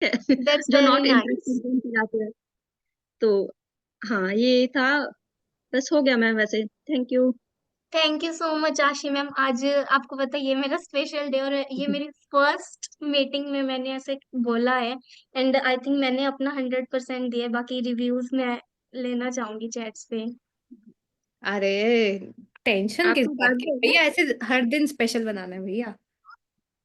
That's जो very not nice. Interested जाते हैं। तो हाँ, ये था। बस हो गया मैम, वैसे thank you. Thank you so much आशी मैम। आज आपको पता है ये मेरा स्पेशल डे और ये मेरी फर्स्ट मीटिंग में मैंने ऐसे बोला है। एंड आई थिंक मैंने अपना 100% दिया है। बाकी रिव्यूज मैं लेना चाहूंगी चैट्स पे। अरे टेंशन किस आपका बात की बर्थडे है? भैया, ऐसे हर दिन स्पेशल बनाना है भैया।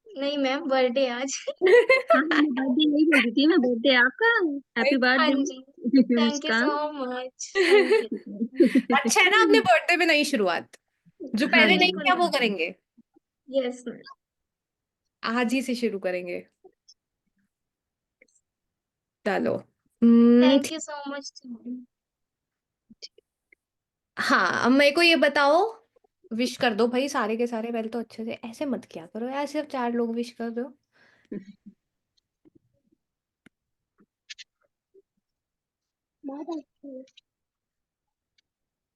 नहीं मैम, बर्थडे आज। हाँ, मैं बर्थडे यही बोल रही थी, मैं बर्थडे आपका। हैप्पी हाँ बर्थडे जी। Thank you Muskan. So much, thank you. अच्छा है ना, अपने बर्थडे पे नई शुरुआत, जो हाँ पहले नहीं जी। बिल्कुल किया वो मैम। करेंगे। Yes ma'am. आज ही से शुरू करेंगे। चलो। थैंक ठीक। You so much. हाँ, अब मेरे को ये बताओ, विश कर दो भाई सारे के सारे, पहले तो अच्छे से, ऐसे मत किया करो यार, सिर्फ 4 लोग विश कर दो।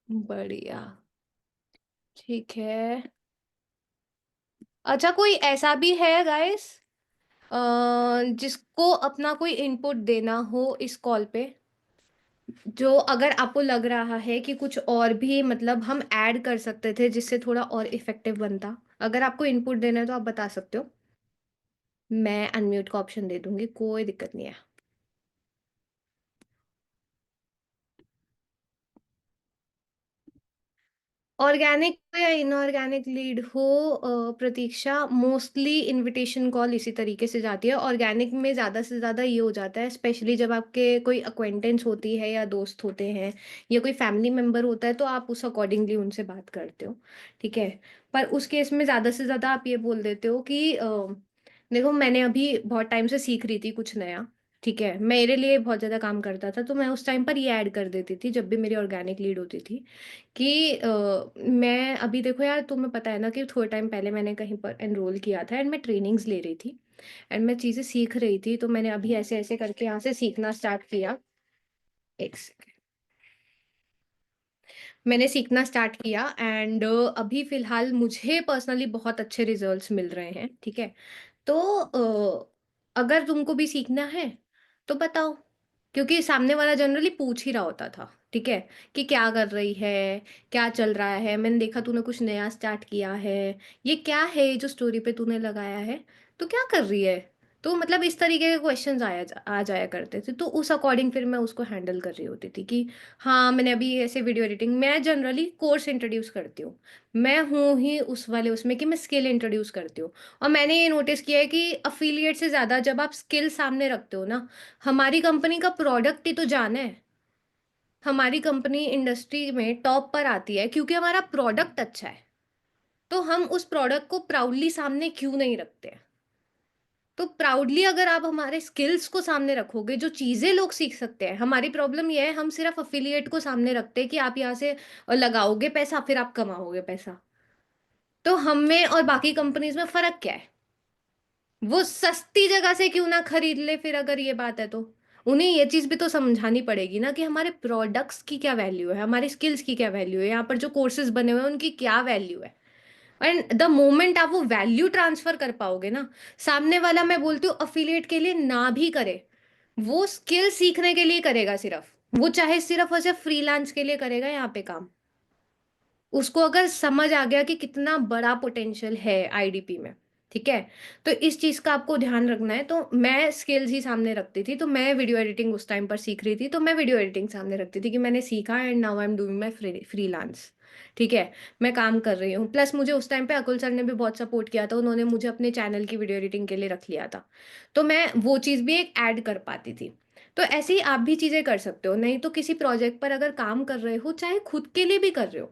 बढ़िया। ठीक है। अच्छा, कोई ऐसा भी है गाइस जिसको अपना कोई इनपुट देना हो इस कॉल पे, जो अगर आपको लग रहा है कि कुछ और भी मतलब हम ऐड कर सकते थे जिससे थोड़ा और इफेक्टिव बनता, अगर आपको इनपुट देना है तो आप बता सकते हो। मैं अनम्यूट का ऑप्शन दे दूंगी, कोई दिक्कत नहीं है। ऑर्गेनिक या इनऑर्गेनिक लीड हो, प्रतीक्षा, मोस्टली इनविटेशन कॉल इसी तरीके से जाती है। ऑर्गेनिक में ज़्यादा से ज़्यादा ये हो जाता है, स्पेशली जब आपके कोई अक्वेंटेंस होती है या दोस्त होते हैं या कोई फैमिली मेम्बर होता है, तो आप उस अकॉर्डिंगली उनसे बात करते हो। ठीक है। पर उस केस में ज़्यादा से ज़्यादा आप ये बोल देते हो कि देखो मैंने अभी बहुत टाइम से सीख रही थी कुछ नया। ठीक है, मेरे लिए बहुत ज़्यादा काम करता था, तो मैं उस टाइम पर ये ऐड कर देती थी जब भी मेरी ऑर्गेनिक लीड होती थी कि मैं अभी, देखो यार तुम्हें पता है ना कि थोड़े टाइम पहले मैंने कहीं पर एनरोल किया था एंड मैं ट्रेनिंग्स ले रही थी एंड मैं चीज़ें सीख रही थी, तो मैंने अभी ऐसे ऐसे करके यहाँ से सीखना स्टार्ट किया। एक सेकेंड। मैंने सीखना स्टार्ट किया एंड अभी फिलहाल मुझे पर्सनली बहुत अच्छे रिजल्ट्स मिल रहे हैं। ठीक है। तो अगर तुमको भी सीखना है तो बताओ, क्योंकि सामने वाला जनरली पूछ ही रहा होता था। ठीक है, कि क्या कर रही है, क्या चल रहा है, मैंने देखा तूने कुछ नया स्टार्ट किया है, ये क्या है ये जो स्टोरी पे तूने लगाया है, तो क्या कर रही है। तो मतलब इस तरीके के क्वेश्चंस आ जाया करते थे, तो उस अकॉर्डिंग फिर मैं उसको हैंडल कर रही होती थी कि हाँ मैंने अभी ऐसे वीडियो एडिटिंग, मैं जनरली कोर्स इंट्रोड्यूस करती हूँ। मैं हूँ ही उस वाले उसमें कि मैं स्किल इंट्रोड्यूस करती हूँ। और मैंने ये नोटिस किया है कि अफिलिएट से ज़्यादा जब आप स्किल सामने रखते हो ना, हमारी कंपनी का प्रोडक्ट ही तो जाना है। हमारी कंपनी इंडस्ट्री में टॉप पर आती है क्योंकि हमारा प्रोडक्ट अच्छा है। तो हम उस प्रोडक्ट को प्राउडली सामने क्यों नहीं रखते हैं। तो प्राउडली अगर आप हमारे स्किल्स को सामने रखोगे, जो चीज़ें लोग सीख सकते हैं, हमारी प्रॉब्लम यह है हम सिर्फ अफिलिएट को सामने रखते हैं कि आप यहाँ से लगाओगे पैसा फिर आप कमाओगे पैसा। तो हम में और बाकी कंपनीज में फर्क क्या है। वो सस्ती जगह से क्यों ना खरीद ले, फिर अगर ये बात है तो उन्हें ये चीज भी तो समझानी पड़ेगी ना कि हमारे प्रोडक्ट्स की क्या वैल्यू है, हमारी स्किल्स की क्या वैल्यू है, यहाँ पर जो कोर्सेज बने हुए हैं उनकी क्या वैल्यू है। एंड द मोमेंट आप वो वैल्यू ट्रांसफर कर पाओगे ना, सामने वाला, मैं बोलती हूँ अफिलिएट के लिए ना भी करे, वो स्किल सीखने के लिए करेगा सिर्फ, वो चाहे सिर्फ और सिर्फ फ्रीलांस के लिए करेगा यहाँ पे काम। उसको अगर समझ आ गया कि कितना बड़ा पोटेंशियल है आईडीपी में। ठीक है। तो इस चीज का आपको ध्यान रखना है। तो मैं स्किल्स ही सामने रखती थी, तो मैं वीडियो एडिटिंग उस टाइम पर सीख रही थी, तो मैं वीडियो एडिटिंग सामने रखती थी कि मैंने सीखा and now I am doing my freelance. ठीक है। मैं काम कर रही हूँ, प्लस मुझे उस टाइम पे अकुल सर ने भी बहुत सपोर्ट किया था, उन्होंने मुझे अपने चैनल की वीडियो एडिटिंग के लिए रख लिया था। तो मैं वो चीज़ भी एक ऐड कर पाती थी। तो ऐसे ही आप भी चीज़ें कर सकते हो, नहीं तो किसी प्रोजेक्ट पर अगर काम कर रहे हो, चाहे खुद के लिए भी कर रहे हो,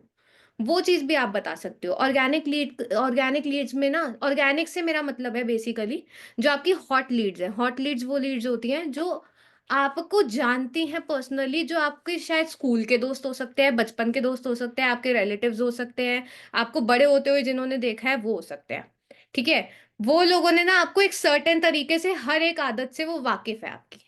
वो चीज भी आप बता सकते हो। ऑर्गेनिक लीड्स में ना, ऑर्गेनिक से मेरा मतलब है बेसिकली जो आपकी हॉट लीड्स है। हॉट लीड्स वो लीड्स होती हैं जो आपको जानती हैं पर्सनली, जो आपके शायद स्कूल के दोस्त हो सकते हैं, बचपन के दोस्त हो सकते हैं, आपके रिलेटिव्स हो सकते हैं, आपको बड़े होते हुए जिन्होंने देखा है वो हो सकते हैं। ठीक है। वो लोगों ने ना आपको एक सर्टेन तरीके से, हर एक आदत से वो वाकिफ है आपकी।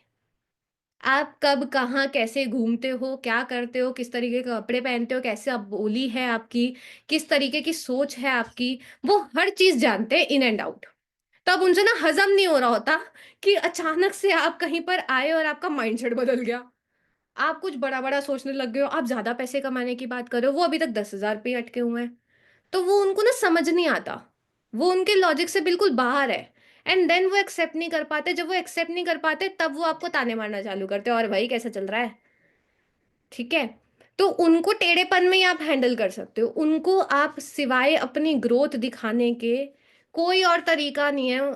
आप कब कहाँ कैसे घूमते हो, क्या करते हो, किस तरीके के कपड़े पहनते हो, कैसे आप बोली है आपकी, किस तरीके की सोच है आपकी, वो हर चीज जानते हैं इन एंड आउट। तब उनसे ना हजम नहीं हो रहा होता कि अचानक से आप कहीं पर आए और आपका माइंडसेट बदल गया, आप कुछ बड़ा बड़ा सोचने लग गए हो, आप ज्यादा पैसे कमाने की बात कर रहे हो, वो अभी तक 10,000 पे ही अटके हुए हैं। तो वो उनको ना समझ नहीं आता, वो उनके लॉजिक से बिल्कुल बाहर है। एंड देन वो एक्सेप्ट नहीं कर पाते, जब वो एक्सेप्ट नहीं कर पाते तब वो आपको ताने मारना चालू करते हैं, और भाई कैसा चल रहा है, ठीक है। तो उनको टेढ़ेपन में ही आप हैंडल कर सकते हो, उनको आप सिवाय अपनी ग्रोथ दिखाने के कोई और तरीका नहीं है।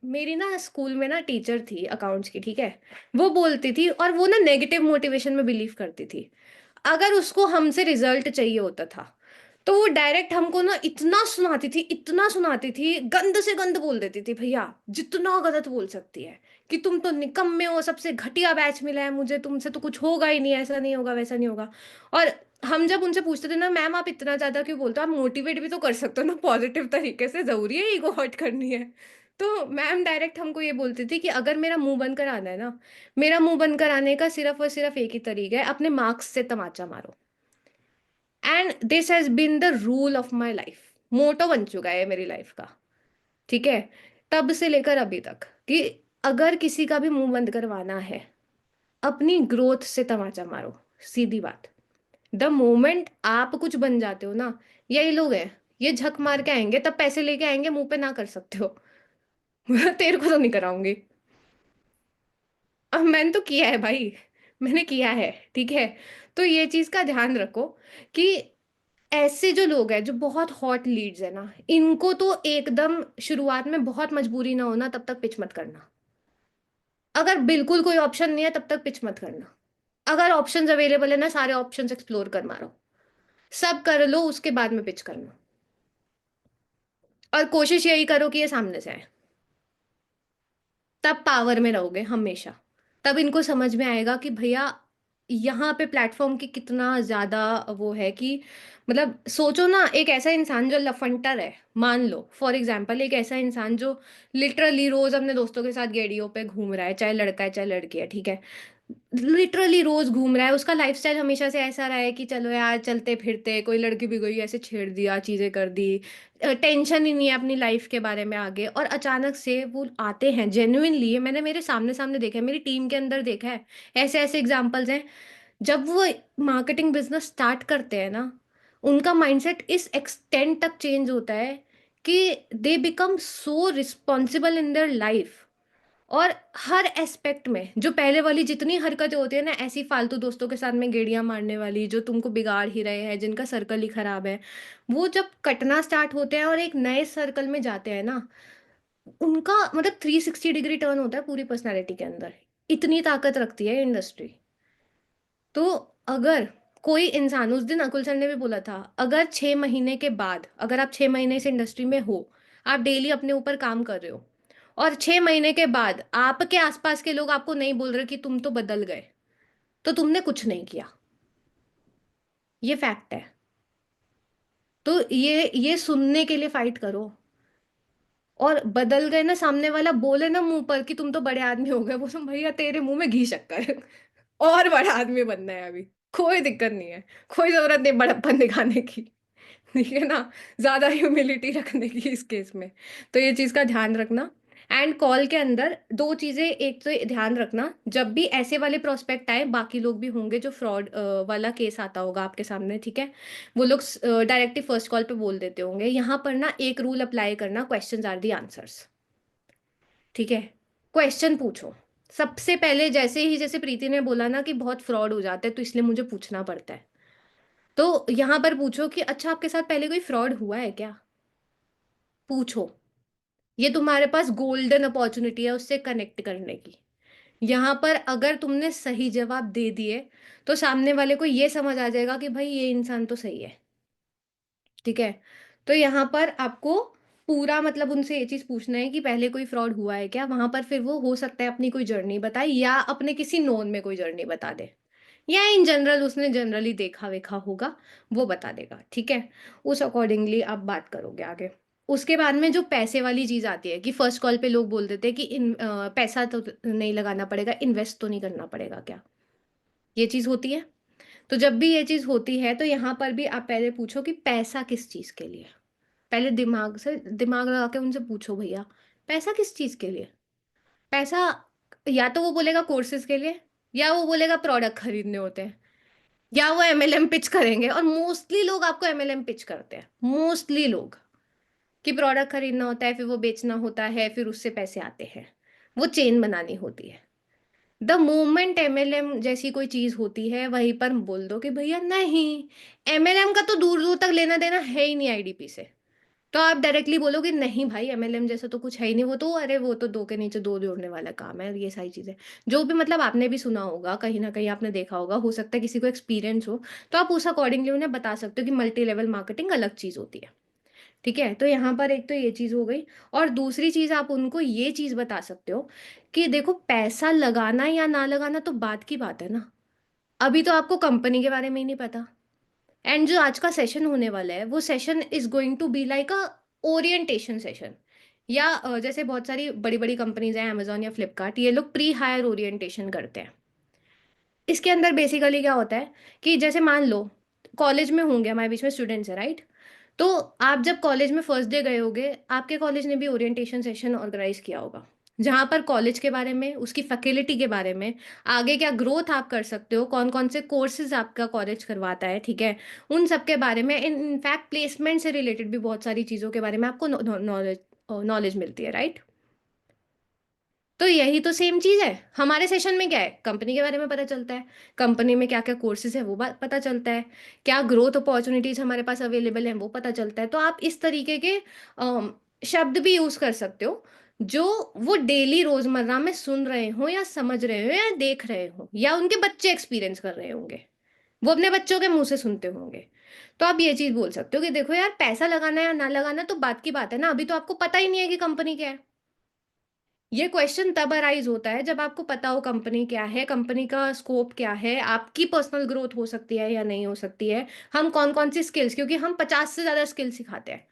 मेरी ना स्कूल में ना टीचर थी अकाउंट्स की, ठीक है। वो बोलती थी, और वो ना नेगेटिव मोटिवेशन में बिलीव करती थी। अगर उसको हमसे रिजल्ट चाहिए होता था तो वो डायरेक्ट हमको ना इतना सुनाती थी, इतना सुनाती थी, गंद से गंद बोल देती थी, भैया जितना गलत बोल सकती है, कि तुम तो निकम्मे हो, सबसे घटिया बैच मिला है मुझे, तुमसे तो कुछ होगा ही नहीं, ऐसा नहीं होगा, वैसा नहीं होगा। और हम जब उनसे पूछते थे ना, मैम आप इतना ज्यादा क्यों बोलते हो, आप मोटिवेट भी तो कर सकते हो ना पॉजिटिव तरीके से, जरूरी है ईगो हर्ट करनी है। तो मैम डायरेक्ट हमको ये बोलती थी कि अगर मेरा मुंह बंद कराना है ना, मेरा मुंह बंद कराने का सिर्फ और सिर्फ एक ही तरीका है, अपने मार्क्स से तमाचा मारो। And this has been the rule of my life, motto बन चुका है मेरी लाइफ का, ठीक है। तब से लेकर अभी तक कि अगर किसी का भी मुंह बंद करवाना है, अपनी ग्रोथ से तमाचा मारो, सीधी बात। द मोमेंट आप कुछ बन जाते हो ना, यही लोग हैं, ये झक मार के आएंगे, तब पैसे लेके आएंगे, मुंह पे ना कर सकते हो। तेरे को तो नहीं कराऊंगी। अब मैंने तो किया है भाई, मैंने किया है, ठीक है। तो ये चीज का ध्यान रखो कि ऐसे जो लोग हैं जो बहुत हॉट लीड्स है ना, इनको तो एकदम शुरुआत में बहुत मजबूरी ना होना तब तक पिच मत करना। अगर बिल्कुल कोई ऑप्शन नहीं है तब तक पिच मत करना। अगर ऑप्शंस अवेलेबल है ना, सारे ऑप्शंस एक्सप्लोर कर मारो, सब कर लो, उसके बाद में पिच करना। और कोशिश यही करो कि ये सामने से आए, तब पावर में रहोगे हमेशा। तब इनको समझ में आएगा कि भैया यहाँ पे प्लेटफॉर्म की कितना ज्यादा वो है कि, मतलब सोचो ना, एक ऐसा इंसान जो लफंटर है, मान लो फॉर एग्जाम्पल, एक ऐसा इंसान जो लिटरली रोज अपने दोस्तों के साथ गेड़ियों पे घूम रहा है, चाहे लड़का है चाहे लड़की है, ठीक है, लिटरली रोज घूम रहा है, उसका लाइफस्टाइल हमेशा से ऐसा रहा है कि चलो यार चलते फिरते, कोई लड़की भी गई ऐसे छेड़ दिया, चीजें कर दी, टेंशन ही नहीं है अपनी लाइफ के बारे में आगे, और अचानक से वो आते हैं जेन्युइनली, ये मैंने मेरे सामने सामने देखा है, मेरी टीम के अंदर देखा है, ऐसे ऐसे एग्जांपल्स हैं। जब वो मार्केटिंग बिजनेस स्टार्ट करते हैं ना, उनका माइंडसेट इस एक्सटेंट तक चेंज होता है कि they become so responsible in their life. और हर एस्पेक्ट में जो पहले वाली जितनी हरकतें होती है ना, ऐसी फालतू दोस्तों के साथ में गेड़ियां मारने वाली, जो तुमको बिगाड़ ही रहे हैं, जिनका सर्कल ही खराब है, वो जब कटना स्टार्ट होते हैं और एक नए सर्कल में जाते हैं ना, उनका मतलब 360 डिग्री टर्न होता है पूरी पर्सनैलिटी के अंदर। इतनी ताकत रखती है इंडस्ट्री। तो अगर कोई इंसान, उस दिन अकुल सर ने भी बोला था, अगर 6 महीने के बाद, अगर आप 6 महीने इस इंडस्ट्री में हो, आप डेली अपने ऊपर काम कर रहे हो, और 6 महीने के बाद आपके आसपास के लोग आपको नहीं बोल रहे कि तुम तो बदल गए, तो तुमने कुछ नहीं किया। ये फैक्ट है। तो ये सुनने के लिए फाइट करो। और बदल गए ना, सामने वाला बोले ना मुंह पर कि तुम तो बड़े आदमी हो गए, वो तुम भैया तेरे मुंह में घी शक्कर, और बड़ा आदमी बनना है अभी, कोई दिक्कत नहीं है, कोई जरूरत नहीं बड़प्पन दिखाने की, ठीक है ना, ज्यादा ह्यूमिलिटी रखने की इस केस में। तो ये चीज का ध्यान रखना। एंड कॉल के अंदर दो चीजें, एक तो ध्यान रखना, जब भी ऐसे वाले प्रोस्पेक्ट आए, बाकी लोग भी होंगे जो फ्रॉड वाला केस आता होगा आपके सामने, ठीक है, वो लोग डायरेक्टली फर्स्ट कॉल पे बोल देते होंगे, यहाँ पर ना एक रूल अप्लाई करना, क्वेश्चंस आर दी आंसर्स, ठीक है। क्वेश्चन पूछो सबसे पहले, जैसे ही, जैसे प्रीति ने बोला ना कि बहुत फ्रॉड हो जाता है तो इसलिए मुझे पूछना पड़ता है, तो यहाँ पर पूछो कि अच्छा आपके साथ पहले कोई फ्रॉड हुआ है क्या। पूछो, ये तुम्हारे पास गोल्डन अपॉर्चुनिटी है उससे कनेक्ट करने की। यहाँ पर अगर तुमने सही जवाब दे दिए तो सामने वाले को ये समझ आ जाएगा कि भाई ये इंसान तो सही है, ठीक है। तो यहाँ पर आपको पूरा मतलब उनसे ये चीज पूछना है कि पहले कोई फ्रॉड हुआ है क्या, वहां पर फिर वो हो सकता है अपनी कोई जर्नी बताए, या अपने किसी नोन में कोई जर्नी बता दे, या इन जनरल उसने जनरली देखा वेखा होगा, वो बता देगा, ठीक है। उस अकॉर्डिंगली आप बात करोगे आगे। उसके बाद में जो पैसे वाली चीज आती है कि फर्स्ट कॉल पे लोग बोल देते हैं कि पैसा तो नहीं लगाना पड़ेगा, इन्वेस्ट तो नहीं करना पड़ेगा क्या, ये चीज होती है। तो जब भी ये चीज होती है तो यहाँ पर भी आप पहले पूछो कि पैसा किस चीज के लिए, पहले दिमाग से दिमाग लगा के उनसे पूछो, भैया पैसा किस चीज के लिए? पैसा या तो वो बोलेगा कोर्सेज के लिए, या वो बोलेगा प्रोडक्ट खरीदने होते हैं, या वो एमएलएम पिच करेंगे। और मोस्टली लोग आपको एमएलएम पिच करते हैं, मोस्टली लोग, कि प्रोडक्ट खरीदना होता है, फिर वो बेचना होता है, फिर उससे पैसे आते हैं, वो चेन बनानी होती है। द मोमेंट एमएलएम जैसी कोई चीज होती है, वहीं पर बोल दो कि भैया नहीं, एमएलएम का तो दूर दूर तक लेना देना है ही नहीं आईडीपी से। तो आप डायरेक्टली बोलोगे नहीं भाई, एमएलएम जैसा तो कुछ है ही नहीं, वो तो अरे वो तो दो के नीचे दो जोड़ने वाला काम है, ये सारी चीजें जो भी मतलब आपने भी सुना होगा, कहीं ना कहीं आपने देखा होगा, हो सकता है किसी को एक्सपीरियंस हो, तो आप उस अकॉर्डिंगली उन्हें बता सकते हो कि मल्टी लेवल मार्केटिंग अलग चीज होती है। ठीक है, तो यहाँ पर एक तो ये चीज हो गई। और दूसरी चीज आप उनको ये चीज बता सकते हो कि देखो, पैसा लगाना या ना लगाना तो बात की बात है ना, अभी तो आपको कंपनी के बारे में ही नहीं पता। एंड जो आज का सेशन होने वाला है, वो session is going to be like a orientation session. या जैसे बहुत सारी बड़ी बड़ी कंपनीज हैं, अमेजोन या फ्लिपकार्ट, ये लोग प्री हायर ओरिएंटेशन करते हैं। इसके अंदर बेसिकली क्या होता है कि जैसे मान लो कॉलेज में होंगे, हमारे बीच में स्टूडेंट्स हैं, राइट? तो आप जब कॉलेज में फर्स्ट डे गए होगे, आपके कॉलेज ने भी ओरिएंटेशन सेशन ऑर्गेनाइज किया होगा, जहाँ पर कॉलेज के बारे में, उसकी फैकल्टी के बारे में, आगे क्या ग्रोथ आप कर सकते हो, कौन कौन से कोर्सेज आपका कॉलेज करवाता है, ठीक है, उन सब के बारे में, इनफैक्ट प्लेसमेंट से रिलेटेड भी बहुत सारी चीज़ों के बारे में आपको नॉलेज नॉलेज मिलती है, राइट? तो यही तो सेम चीज है हमारे सेशन में। क्या है, कंपनी के बारे में पता चलता है, कंपनी में क्या क्या कोर्सेज है वो बात पता चलता है, क्या ग्रोथ अपॉर्चुनिटीज हमारे पास अवेलेबल हैं वो पता चलता है। तो आप इस तरीके के शब्द भी यूज कर सकते हो जो वो डेली रोजमर्रा में सुन रहे हो, या समझ रहे हो, या देख रहे हो, या उनके बच्चे एक्सपीरियंस कर रहे होंगे, वो अपने बच्चों के मुंह से सुनते होंगे। तो आप ये चीज बोल सकते हो कि देखो यार, पैसा लगाना या ना लगाना तो बात की बात है ना, अभी तो आपको पता ही नहीं है कि कंपनी क्या है। ये क्वेश्चन तब अराइज होता है जब आपको पता हो कंपनी क्या है, कंपनी का स्कोप क्या है, आपकी पर्सनल ग्रोथ हो सकती है या नहीं हो सकती है, हम कौन कौन सी स्किल्स, क्योंकि हम 50 से ज्यादा स्किल्स सिखाते हैं,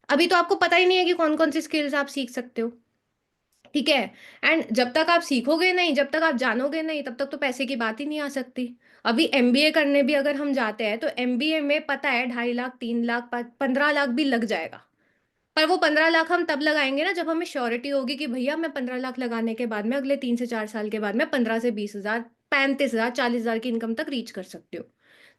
अभी तो आपको पता ही नहीं है कि कौन कौन सी स्किल्स आप सीख सकते हो। ठीक है, एंड जब तक आप सीखोगे नहीं, जब तक आप जानोगे नहीं, तब तक तो पैसे की बात ही नहीं आ सकती। अभी एमबीए करने भी अगर हम जाते हैं, तो एमबीए में पता है 2.5 लाख, 3 लाख, 15 लाख भी लग जाएगा। पर वो 15 लाख हम तब लगाएंगे ना, जब हमें श्योरिटी होगी कि भैया मैं 15 लाख लगाने के बाद में अगले 3 से 4 साल के बाद में 15 से 20 हजार, 35 हजार, 40 हजार की इनकम तक रीच कर सकती हूँ।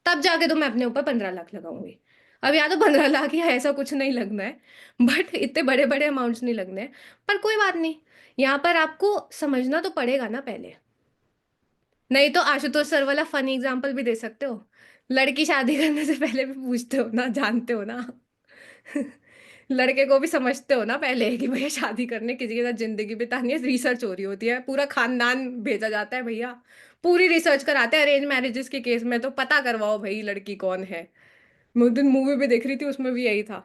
तब जाके तो मैं अपने ऊपर 15 लाख लगाऊंगी। अब या तो 15 लाख या ऐसा कुछ नहीं लगना है, बट इतने बड़े बड़े अमाउंट्स नहीं लगने हैं। पर कोई बात नहीं, यहाँ पर आपको समझना तो पड़ेगा ना पहले। नहीं तो आशुतोष सर वाला फनी एग्जाम्पल भी दे सकते हो, लड़की शादी करने से पहले भी पूछते हो ना, जानते हो ना। लड़के को भी समझते हो ना पहले कि भैया शादी करने किसी के साथ जिंदगी बितानी है, रिसर्च हो रही होती है, पूरा खानदान भेजा जाता है भैया, पूरी रिसर्च कराते हैं। अरेंज मैरिजेस के केस में तो पता करवाओ भाई लड़की कौन है। मैं उस दिन मूवी भी देख रही थी, उसमें भी यही था।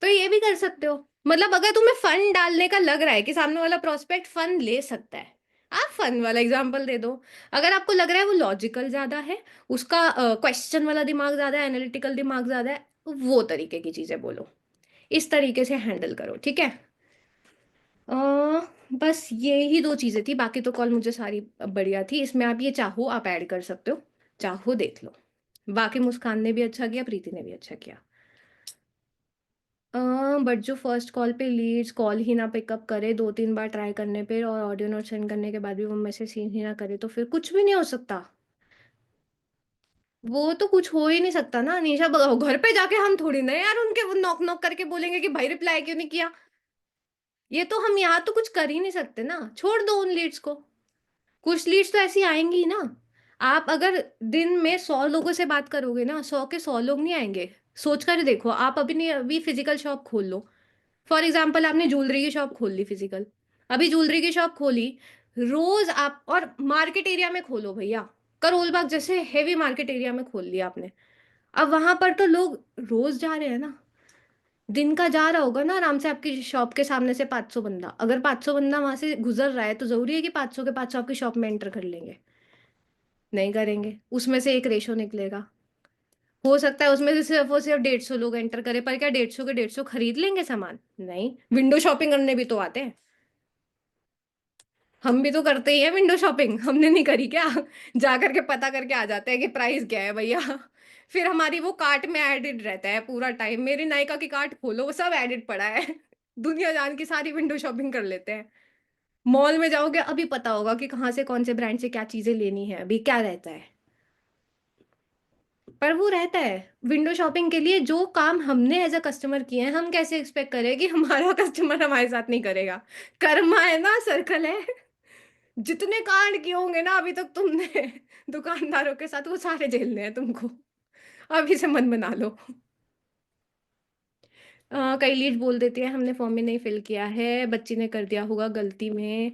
तो ये भी कर सकते हो, मतलब अगर तुम्हें फन डालने का लग रहा है कि सामने वाला प्रोस्पेक्ट फन ले सकता है, आप फन वाला एग्जाम्पल दे दो। अगर आपको लग रहा है वो लॉजिकल ज्यादा है, उसका क्वेश्चन वाला दिमाग ज्यादा है, एनालिटिकल दिमाग ज्यादा है, तो वो तरीके की चीजें बोलो, इस तरीके से हैंडल करो, ठीक है। अ, बस ये ही दो चीजें थी, बाकी तो कॉल मुझे सारी बढ़िया थी। इसमें आप ये चाहो आप ऐड कर सकते हो, चाहो देख लो। बाकी मुस्कान ने भी अच्छा किया, प्रीति ने भी अच्छा किया। बट जो फर्स्ट कॉल पे लीड्स कॉल ही ना पिकअप करे, 2-3 बार ट्राई करने पे और ऑडियो नोट सेंड करने के बाद भी वो मैसेज सीन ही ना करे, तो फिर कुछ भी नहीं हो सकता। वो तो कुछ हो ही नहीं सकता ना अनीशा, घर पे जाके हम थोड़ी ना यार उनके वो नॉक नॉक करके बोलेंगे कि भाई रिप्लाई क्यों नहीं किया। ये तो हम यहाँ तो कुछ कर ही नहीं सकते ना, छोड़ दो उन लीड्स को। कुछ लीड्स तो ऐसी आएंगी ही ना। आप अगर दिन में 100 लोगों से बात करोगे ना, 100 के 100 लोग नहीं आएंगे। सोच कर देखो, आप अभी नहीं, अभी फिजिकल शॉप खोल लो। फॉर एग्जाम्पल आपने ज्वेलरी की शॉप खोल ली फिजिकल, अभी ज्वेलरी की शॉप खोली, रोज आप, और मार्केट एरिया में खोलो भैया, करोल बाग जैसे हेवी मार्केट एरिया में खोल लिया आपने। अब वहां पर तो लोग रोज जा रहे हैं ना, दिन का जा रहा होगा ना आराम से आपकी शॉप के सामने से 500 बंदा, अगर 500 बंदा वहां से गुजर रहा है, तो जरूरी है कि 500 के 500 आपकी शॉप में एंटर कर लेंगे? नहीं करेंगे, उसमें से एक रेशो निकलेगा। हो सकता है उसमें से सिर्फ और सिर्फ 150 लोग एंटर करे, पर क्या 150 के 150 खरीद लेंगे सामान? नहीं, विंडो शॉपिंग करने भी तो आते हैं। हम भी तो करते ही हैं विंडो शॉपिंग, हमने नहीं करी क्या? जा करके पता करके आ जाते हैं कि प्राइस क्या है भैया। फिर हमारी वो कार्ट में एडिड रहता है पूरा टाइम, मेरी नायका की कार्ट खोलो वो सब एडिड पड़ा है। दुनिया जान की सारी विंडो शॉपिंग कर लेते हैं। मॉल में जाओगे अभी पता होगा कि कहाँ से कौन से ब्रांड से क्या चीजें लेनी है, अभी क्या रहता है। पर वो रहता है विंडो शॉपिंग के लिए, जो काम हमने एज अ कस्टमर किए हैं, हम कैसे एक्सपेक्ट करें कि हमारा कस्टमर हमारे साथ नहीं करेगा। कर्मा है ना, सर्कल है। जितने कांड किए होंगे ना अभी तक तुमने दुकानदारों के साथ, वो सारे झेलने हैं तुमको। अभी से मन बना लो। कई लीड बोल देती है हमने फॉर्म में नहीं फिल किया है, बच्ची ने कर दिया होगा गलती में।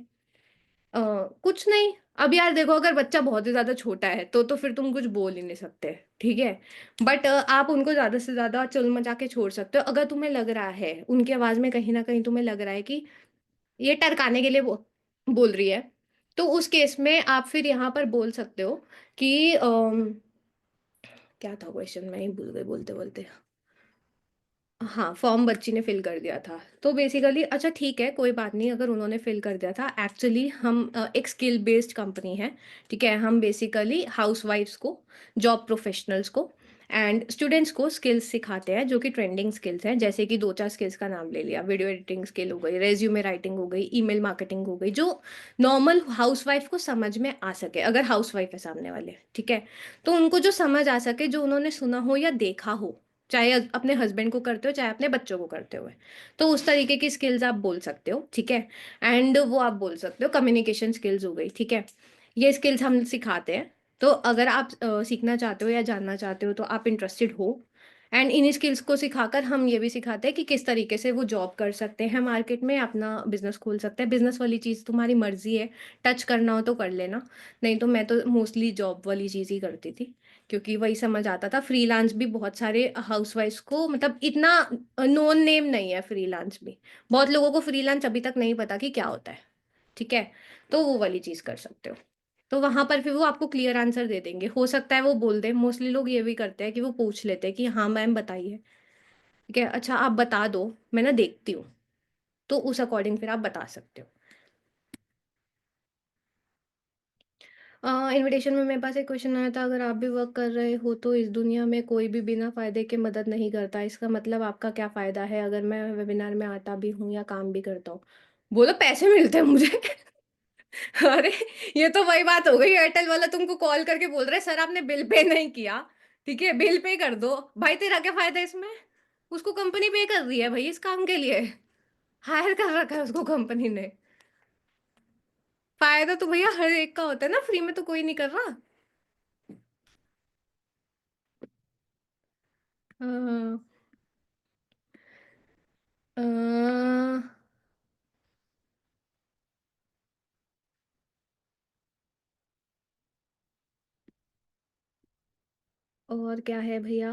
अ, कुछ नहीं। अब यार देखो, अगर बच्चा बहुत ही ज्यादा छोटा है तो फिर तुम कुछ बोल ही नहीं सकते, ठीक है। बट आप उनको ज्यादा से ज्यादा चुल मचा के छोड़ सकते हो, अगर तुम्हें लग रहा है उनकी आवाज में कहीं ना कहीं तुम्हें लग रहा है कि ये टरकाने के लिए बोल रही है, तो उस केस में आप फिर यहाँ पर बोल सकते हो कि क्या था क्वेश्चन, मैं ही भूल गई बोलते बोलते। हाँ, फॉर्म बच्ची ने फिल कर दिया था, तो बेसिकली अच्छा ठीक है, कोई बात नहीं अगर उन्होंने फिल कर दिया था। एक्चुअली हम एक स्किल बेस्ड कंपनी है, ठीक है। हम बेसिकली हाउसवाइफ्स को, जॉब प्रोफेशनल्स को एंड स्टूडेंट्स को स्किल्स सिखाते हैं, जो कि ट्रेंडिंग स्किल्स हैं। जैसे कि दो चार स्किल्स का नाम ले लिया, वीडियो एडिटिंग स्किल हो गई, रेज्यूमे राइटिंग हो गई, ईमेल मार्केटिंग हो गई, जो नॉर्मल हाउसवाइफ को समझ में आ सके, अगर हाउसवाइफ है सामने वाले, ठीक है। तो उनको जो समझ आ सके, जो उन्होंने सुना हो या देखा हो, चाहे अपने हस्बैंड को करते हो चाहे अपने बच्चों को करते हुए, तो उस तरीके की स्किल्स आप बोल सकते हो, ठीक है। एंड वो आप बोल सकते हो कम्युनिकेशन स्किल्स हो गई, ठीक है। ये स्किल्स हम सिखाते हैं। तो अगर आप सीखना चाहते हो या जानना चाहते हो तो आप इंटरेस्टेड हो। एंड इन्हीं स्किल्स को सिखाकर हम ये भी सिखाते हैं कि किस तरीके से वो जॉब कर सकते हैं मार्केट में, अपना बिजनेस खोल सकते हैं। बिजनेस वाली चीज़ तुम्हारी मर्जी है, टच करना हो तो कर लेना, नहीं तो मैं तो मोस्टली जॉब वाली चीज़ ही करती थी, क्योंकि वही समझ आता था। फ्रीलांस भी बहुत सारे हाउसवाइफ्स को, मतलब इतना नोन नेम नहीं है फ्रीलांस भी, बहुत लोगों को फ्रीलांस अभी तक नहीं पता कि क्या होता है, ठीक है। तो वो वाली चीज़ कर सकते हो। तो वहां पर फिर वो आपको क्लियर आंसर दे देंगे, हो सकता है वो बोल दे। मोस्टली लोग ये भी करते हैं कि वो पूछ लेते हैं कि हाँ मैम बताइए, ठीक है, अच्छा आप बता दो, मैं ना देखती हूँ। तो उस अकॉर्डिंग फिर आप बता सकते हो। इनविटेशन में मेरे पास एक क्वेश्चन आया था, अगर आप भी वर्क कर रहे हो तो इस दुनिया में कोई भी बिना फायदे के मदद नहीं करता, इसका मतलब आपका क्या फायदा है अगर मैं वेबिनार में आता भी हूँ या काम भी करता हूँ? बोलो पैसे मिलते हैं मुझे। अरे, ये तो वही बात हो गई, एयरटेल वाला तुमको कॉल करके बोल रहे सर आपने बिल पे नहीं किया, ठीक है बिल पे कर दो। भाई तेरा क्या फायदा इसमें? उसको कंपनी पे कर रही है भाई इस काम के लिए, हायर कर रखा है उसको कंपनी ने। फायदा तो भैया हर एक का होता है ना, फ्री में तो कोई नहीं कर रहा। अ, अ, और क्या है भैया?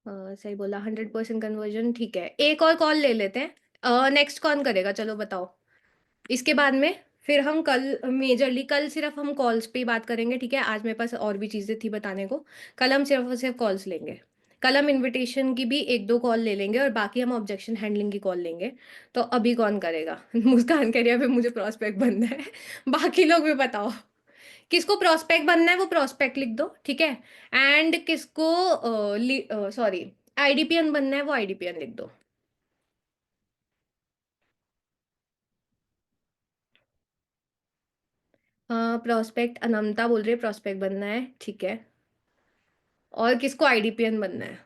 सही बोला, 100% कन्वर्जन, ठीक है। एक और कॉल ले लेते हैं, नेक्स्ट कौन करेगा चलो बताओ। इसके बाद में फिर हम कल, मेजरली कल सिर्फ हम कॉल्स पे ही बात करेंगे, ठीक है। आज मेरे पास और भी चीज़ें थी बताने को। कल हम सिर्फ और सिर्फ कॉल्स लेंगे। कल हम इनविटेशन की भी एक दो कॉल ले लेंगे और बाकी हम ऑब्जेक्शन हैंडलिंग की कॉल लेंगे। तो अभी कौन करेगा? मुस्कान कह रही है अभी मुझे प्रोस्पेक्ट बनना है। बाकी लोग भी बताओ, किसको प्रोस्पेक्ट बनना है वो प्रोस्पेक्ट लिख दो, ठीक है। एंड किसको सॉरी आईडीपीएन बनना है वो आईडीपीएन लिख दो। प्रोस्पेक्ट अनमता बोल रही है प्रोस्पेक्ट बनना है, ठीक है। और किसको आईडीपीएन बनना है?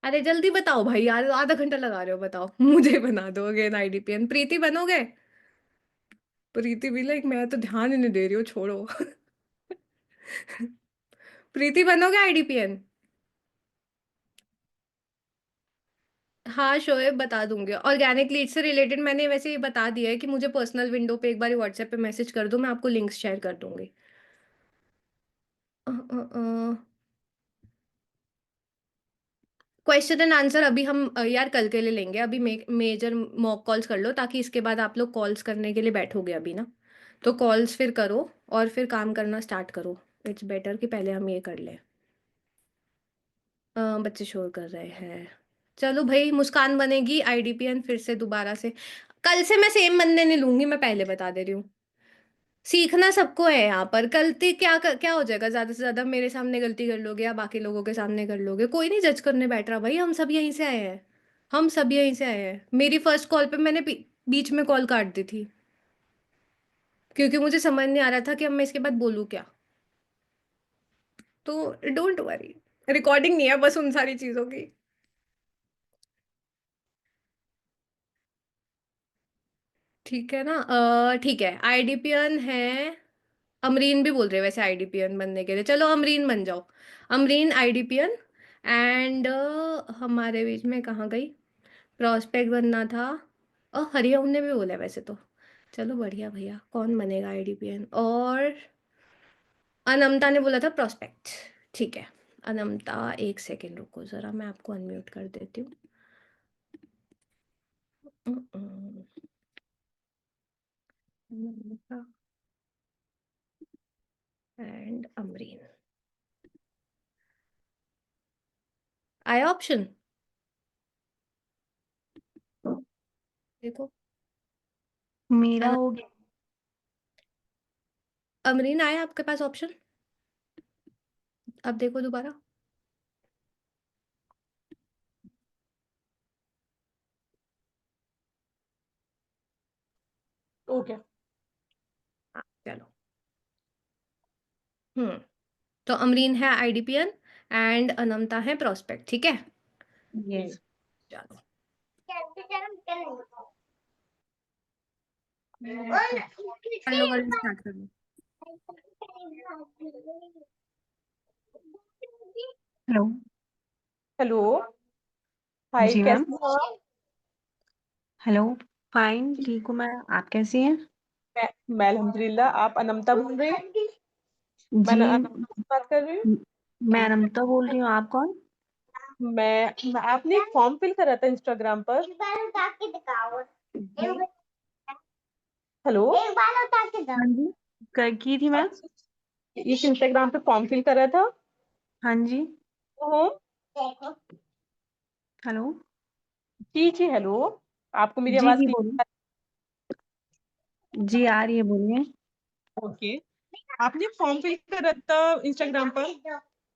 अरे जल्दी बताओ भाई यार, आधा घंटा लगा रहे हो, बताओ। मुझे बना दो अगेन आईडीपीएन। प्रीति बनोगे? प्रीति भी लाइक मैं तो ध्यान ही नहीं दे रही हूँ, छोड़ो। प्रीति बनोगे आईडीपीएन? हाँ शोएब बता दूंगी। ऑर्गेनिक लीड से रिलेटेड मैंने वैसे ये बता दिया है कि मुझे पर्सनल विंडो पे एक बार व्हाट्सएप पे मैसेज कर दो, मैं आपको लिंक्स शेयर कर दूंगी। क्वेश्चन एंड आंसर अभी हम यार कल के लिए लेंगे, अभी मेजर मॉक कॉल्स कर लो, ताकि इसके बाद आप लोग कॉल्स करने के लिए बैठोगे अभी ना। तो कॉल्स फिर करो और फिर काम करना स्टार्ट करो। इट्स बेटर कि पहले हम ये कर लें। बच्चे शोर कर रहे हैं। चलो भाई, मुस्कान बनेगी आईडीपीएन फिर से दोबारा से। कल से मैं सेम बंदे नहीं लूंगी, मैं पहले बता दे रही हूँ। सीखना सबको है यहाँ पर। गलती क्या हो जाएगा, ज्यादा से ज्यादा मेरे सामने गलती कर लोगे या बाकी लोगों के सामने कर लोगे, कोई नहीं जज करने बैठ रहा भाई। हम सब यहीं से आए हैं, हम सब यहीं से आए हैं। मेरी फर्स्ट कॉल पे मैंने बीच में कॉल काट दी थी, क्योंकि मुझे समझ नहीं आ रहा था कि अब मैं इसके बाद बोलूँ क्या। तो डोंट वरी, रिकॉर्डिंग नहीं है बस उन सारी चीजों की। ठीक है ना? ठीक है, आईडीपीएन है। अमरीन भी बोल रहे हैं वैसे आईडीपीएन बनने के लिए, चलो अमरीन बन जाओ। अमरीन आईडीपीएन। एंड हमारे बीच में कहाँ गई? प्रोस्पेक्ट बनना था। हरिओम ने भी बोला है वैसे तो। चलो बढ़िया भैया, कौन बनेगा आईडीपीएन? और अनमता ने बोला था प्रोस्पेक्ट। ठीक है, अनमता एक सेकेंड रुको जरा, मैं आपको अनम्यूट कर देती हूँ। एंड अमरीन आया ऑप्शन, देखो। मेरा हो गया। अमरीन आया आपके पास ऑप्शन? अब देखो दोबारा। ओके। हाँ, चलो। तो अमरीन है आईडीपीएन एंड अनमता है प्रोस्पेक्ट, ठीक है। यस। चलो कर लो, स्टार्ट कर लो। हेलो। हेलो। हाय, जी मैम। कैसे हो आप? हेलो। फाइन, ठीक हूँ मैं। आप कैसी हैं? मैं अल्हम्दुलिल्लाह। आप अनमता बोल रहे हैं? मैं जी। अनमता से बात कर रही हूँ। मैं अनंता बोल रही हूँ। आप कौन? आपने एक फॉर्म फिल करा था इंस्टाग्राम पर। जी। हेलो। हाँ जी। की थी मैम। इस इंस्टाग्राम पे फॉर्म फिल करा था। हाँ जी। हूँ। हेलो। जी जी, हेलो। आपको मेरी जी आवाज जी बोलिए। क्लियर? जी आ रही है, बोलिए। ओके। आपने फॉर्म फिल करा था इंस्टाग्राम पर,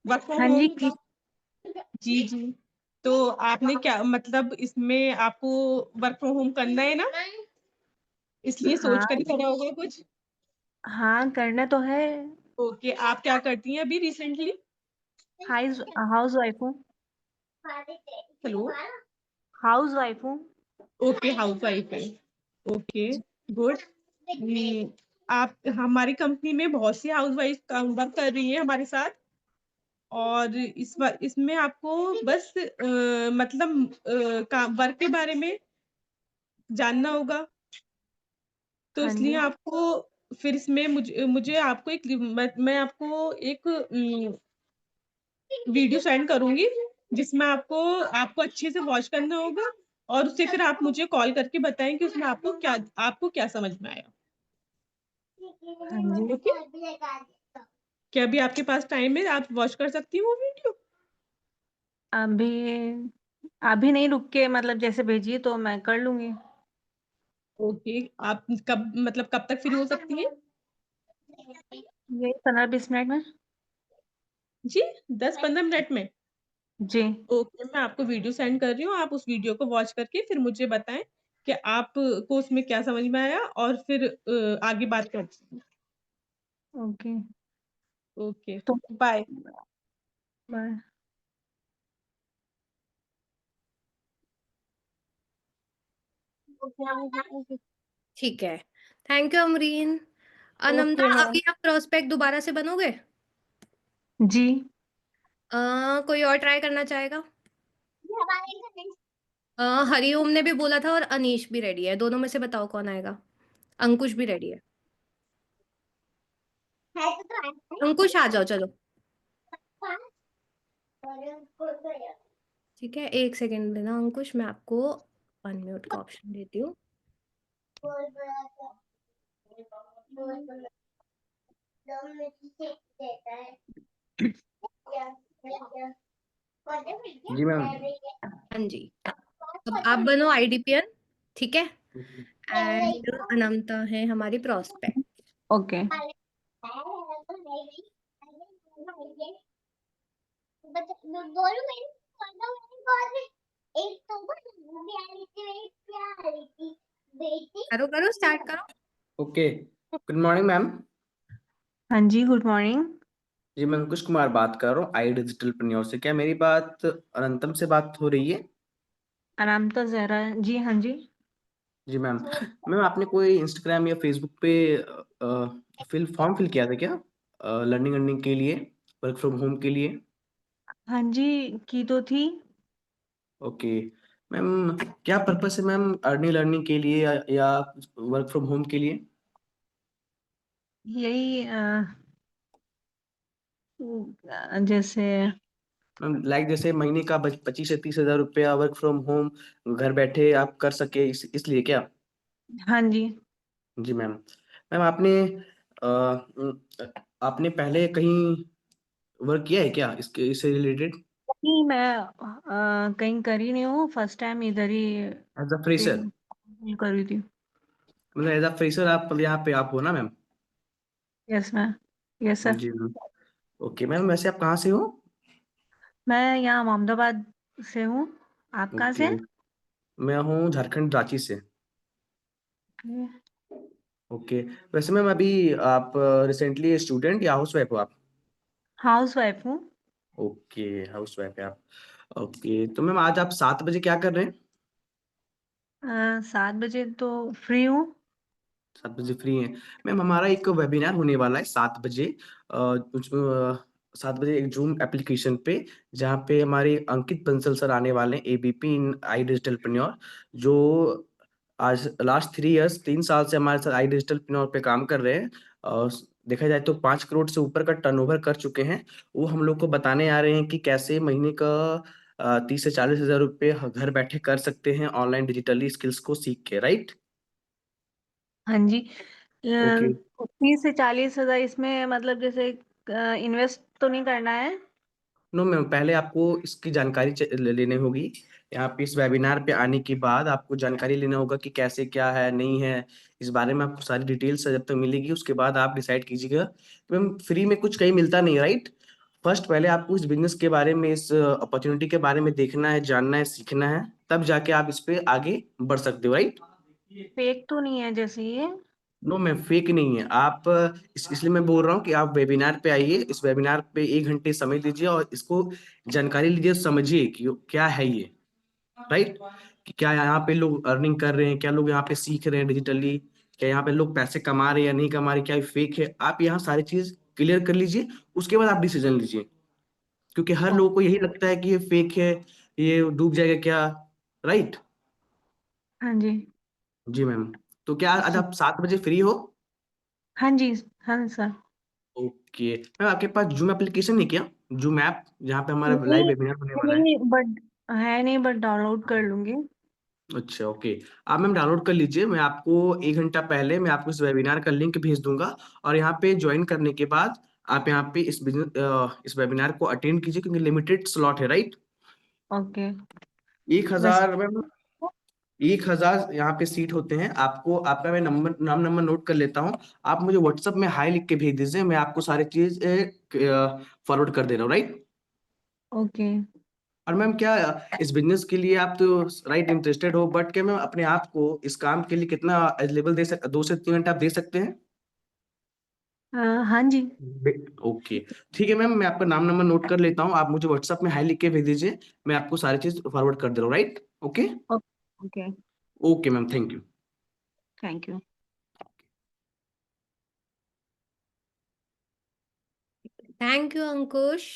वर्क फ्रॉम हाँ जी होम। की। जी जी। तो आपने क्या मतलब इसमें आपको वर्क फ्रॉम होम करना है ना, इसलिए सोच हाँ। कर ही करा होगा कुछ। हाँ करना तो है। ओके, आप क्या करती हैं अभी रिसेंटली? हाउस हाउस वाइफ हूँ। हेलो। हाउस वाइफ हूँ। ओके, हाउस वाइफ है। ओके, जी। गुड। आप हमारी कंपनी में बहुत सी हाउस वाइफ वर्क कर रही हैं हमारे साथ। और इस बार इसमें आपको बस मतलब काम वर्क के बारे में जानना होगा। तो हाँ इसलिए जी। आपको फिर इसमें मुझे मुझे आपको एक मैं आपको एक वीडियो सेंड करूंगी, जिसमें आपको आपको अच्छे से वॉच करना होगा। और उससे फिर आप मुझे कॉल करके बताएं कि उसमें आपको क्या समझ में आया। हाँ जी। ओके। क्या अभी आपके पास टाइम है, आप वॉच कर सकती हो वो वीडियो? अभी अभी नहीं, रुक के मतलब जैसे भेजिए तो मैं कर लूंगी। ओके। आप कब तक फ्री हो सकती हैं? यही 15-20 मिनट में। जी, 10-15 मिनट में। जी। ओके, मैं आपको वीडियो सेंड कर रही हूँ, आप उस वीडियो को वॉच करके फिर मुझे बताएं कि आपको उसमें क्या समझ में आया, और फिर आगे बात करते हैं। ओके। ओके, तो बाय। बाय। ठीक है, thank you Amreen. Okay Anmata ma'am. अभी आप प्रोस्पेक्ट दोबारा से बनोगे? जी। कोई और ट्राई करना चाहेगा? हरिओम ने भी बोला था और अनीश भी रेडी है, दोनों में से बताओ कौन आएगा। अंकुश भी रेडी है। अंकुश आ जाओ चलो। ठीक है, एक सेकेंड देना अंकुश, मैं आपको अनम्यूट का ऑप्शन देती हूँ। जी मैम। हाँ जी, अब आप बनो आईडीपीएन, ठीक है। एंड अनमता है हमारी प्रोस्पेक्ट। ओके करो करो, स्टार्ट करो। Okay, good morning ma'am. हाँ जी, गुड मॉर्निंग। जी मैं अंकुश कुमार बात कर रहा हूँ आई डिजिटल प्रन्योर से। क्या मेरी बात अनंतम से बात हो रही है? आराम तो जहरा जी, हाँ जी। जी मैम। मैम आपने कोई इंस्टाग्राम या फेसबुक पे फॉर्म फिल किया था क्या, लर्निंग अर्निंग के लिए, वर्क फ्रॉम होम के लिए? हाँ जी, की तो थी। ओके मैम, क्या पर्पस है मैम अर्निंग लर्निंग के लिए या वर्क फ्रॉम होम के लिए? यही जैसे मैम लाइक जैसे महीने का 25 से 30 हज़ार रुपया वर्क फ्रॉम होम घर बैठे आप कर सके, इसलिए क्या? हाँ जी। जी मैम। मैम आपने पहले कहीं वर्क किया है क्या इसके इससे रिलेटेड? नहीं, मैं कहीं करी नहीं हूँ, फर्स्ट टाइम इधर ही एज अ पे फ्रेशर, करी थी। मतलब एज अ फ्रेशर आप यहाँ पे आप हो ना ma'am? Yes ma'am, yes sir. जी मैम। ओके मैम, वैसे आप कहाँ से हो? मैं यहाँ मोहम्मदाबाद से हूँ। आप कहाँ से ओके, हैं? मैं हूँ झारखंड रांची से। ओके। ओके, वैसे मैम अभी आप रिसेंटली स्टूडेंट या हाउस वाइफ हो आप? हाउस वाइफ हूँ। ओके, हाउस वाइफ है आप। ओके, तो मैम आज आप 7 बजे क्या कर रहे हैं? 7 बजे तो फ्री हूँ। 7 बजे फ्री हैं? मैम हमारा एक वेबिनार होने वाला है 7 बजे, 7 बजे एक जूम एप्लीकेशन पे, जहाँ पे हमारे अंकित बंसल सर आने वाले हैं, एबीपी इन आई डिजिटलप्रेन्योर, जो आज लास्ट 3 इयर्स 3 साल से हमारे साथ आई डिजिटलप्रेन्योर पे काम कर रहे हैं। और देखा जाए तो 5 करोड़ से ऊपर का टर्नओवर कर चुके हैं। वो हम लोग को बताने आ रहे हैं कि कैसे महीने का 30 से 40 हज़ार रुपये घर बैठे कर सकते हैं ऑनलाइन डिजिटली स्किल्स को सीख के, राइट? हाँ जी। ओके। 30 से 40 हज़ार इसमें मतलब जैसे इन्वेस्ट तो नहीं करना है? नो मैम, पहले आपको इसकी जानकारी लेनी होगी। यहाँ पे इस वेबिनार पे आने के बाद आपको जानकारी लेना होगा कि कैसे क्या है नहीं है, इस बारे में आपको सारी डिटेल्स जब तक मिलेगी उसके बाद आप डिसाइड कीजिएगा। तो मैम फ्री में कुछ कहीं मिलता नहीं, राइट? फर्स्ट पहले आपको इस बिजनेस के बारे में, इस अपॉर्चुनिटी के बारे में देखना है, जानना है, सीखना है, तब जाके आप इस पे आगे बढ़ सकते हो, राइट? फेक तो नहीं है जैसे ये? नो मैम, फेक नहीं है। आप इसलिए मैं बोल रहा हूँ कि आप वेबिनार पे आइए, इस वेबिनार पे 1 घंटे समय दीजिए और इसको जानकारी लीजिए, समझिए कि क्या है ये, राइट? कि क्या यहाँ पे लोग अर्निंग कर रहे हैं, क्या लोग यहाँ पे सीख रहे हैं डिजिटली, क्या यहाँ पे लोग पैसे कमा रहे हैं या नहीं कमा रहे, क्या ये फेक है। आप यहाँ सारी चीज क्लियर कर लीजिए, उसके बाद आप डिसीजन लीजिए, क्योंकि हर ओ, लोगों को यही लगता है कि ये फेक है, ये डूब जाएगा क्या, राइट? हाँ जी। जी मैम। तो क्या आज आप 7 बजे फ्री हो? हाँ जी, हाँ सर। ओके मैम, आपके पास जूम एप्लीकेशन है क्या, जूम ऐप, जहाँ पे हमारा लाइव नहीं, वेबिनार होने वाला है? नहीं बट है नहीं, बट डाउनलोड कर लूंगी। अच्छा ओके, आप मैम डाउनलोड कर लीजिए। मैं आपको 1 घंटा पहले मैं आपको इस वेबिनार का लिंक भेज दूंगा, और यहाँ पे ज्वाइन करने के बाद आप यहाँ पे इस वेबिनार को अटेंड कीजिए, क्योंकि लिमिटेड स्लॉट है, राइट? ओके। एक वैसे हजार मैम, 1,000 यहाँ पे सीट होते हैं। आपको आपका मैं नाम नंबर नोट कर लेता हूँ। आप मुझे व्हाट्सअप में हाई लिख के भेज दीजिए, मैं आपको सारी चीज फॉरवर्ड कर दे रहा हूँ, राइट? ओके। और मैम क्या इस बिजनेस के लिए आप तो राइट इंटरेस्टेड हो, बट क्या मैम अपने आप को इस काम के लिए कितना अवेलेबल 2 से 3 घंटे आप दे सकते हैं? हाँ जी। ओके, ठीक है मैम, मैं आपका नाम नंबर नोट कर लेता हूँ, आप मुझे व्हाट्सएप में हाई लिख के भेज दीजिए, मैं आपको सारी चीज फॉरवर्ड कर दे रहा हूँ, right? Okay. Okay. Okay ma'am, thank you. Thank you. Thank you Ankush,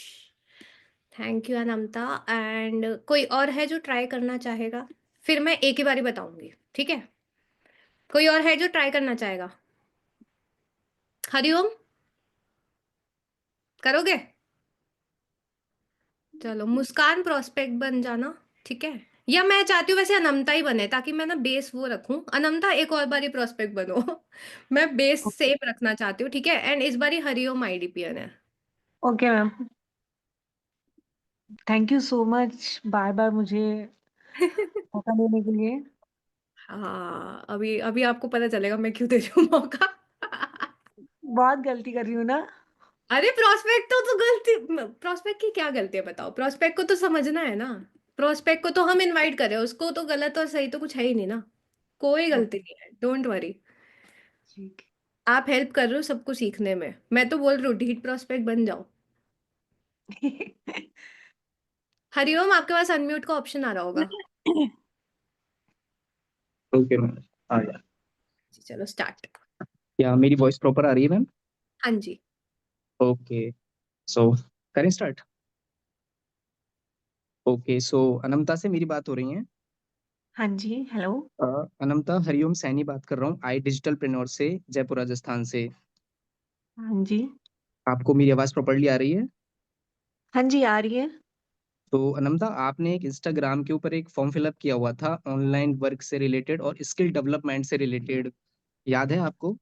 thank you Anmata. And कोई और है जो ट्राई करना चाहेगा? फिर मैं एक ही बारी बताऊंगी, ठीक है? कोई और है जो ट्राई करना चाहेगा? हरिओम, करोगे? चलो, मुस्कान प्रोस्पेक्ट बन जाना, ठीक है? या मैं चाहती हूँ वैसे अनमता ही बने, ताकि मैं ना बेस वो रखूं। अनमता एक और बारी प्रोस्पेक्ट बनो। मैं बेस सेम रखना चाहती हूँ, ठीक है? एंड इस बारी हरिओम आईडीपीएन है। Okay ma'am, thank you so much बार बार मुझे मौका देने के लिए। हाँ, अभी अभी आपको पता चलेगा मैं क्यों दे रही हूँ मौका। बहुत गलती कर रही हूँ ना। अरे प्रोस्पेक्ट तो गलती, प्रोस्पेक्ट की क्या गलती है बताओ, प्रोस्पेक्ट को तो समझना है ना, प्रोस्पेक्ट को तो हम इनवाइट कर रहे हैं, उसको तो गलत और सही तो कुछ है ही नहीं ना, कोई गलती नहीं है, डोंट वरी। ठीक आप हेल्प कर रहे हो सबको सीखने में, मैं तो बोल रही हूँ ढीठ प्रोस्पेक्ट बन जाओ। है। हरिओम, आपके पास अनम्यूट का ऑप्शन आ रहा होगा। ओके मैम, आ गया। जी, चलो स्टार्ट। क्या मेरी वॉइस प्रॉपर आ रही है मैम? हाँ जी। ओके, सो करें स्टार्ट। ओके, सो अनमता से मेरी बात हो रही है। हाँ जी, हेलो। अनमता, हरिओम सैनी बात कर रहा हूँ, आई डिजिटल प्रेन्योर से, जयपुर राजस्थान से। हाँ जी। आपको मेरी आवाज़ प्रॉपरली आ रही है? हाँ जी, आ रही है। तो अनमता, आपने एक इंस्टाग्राम के ऊपर एक फॉर्म फिलअप किया हुआ था ऑनलाइन वर्क से रिलेटेड और स्किल डेवलपमेंट से रिलेटेड, याद है आपको?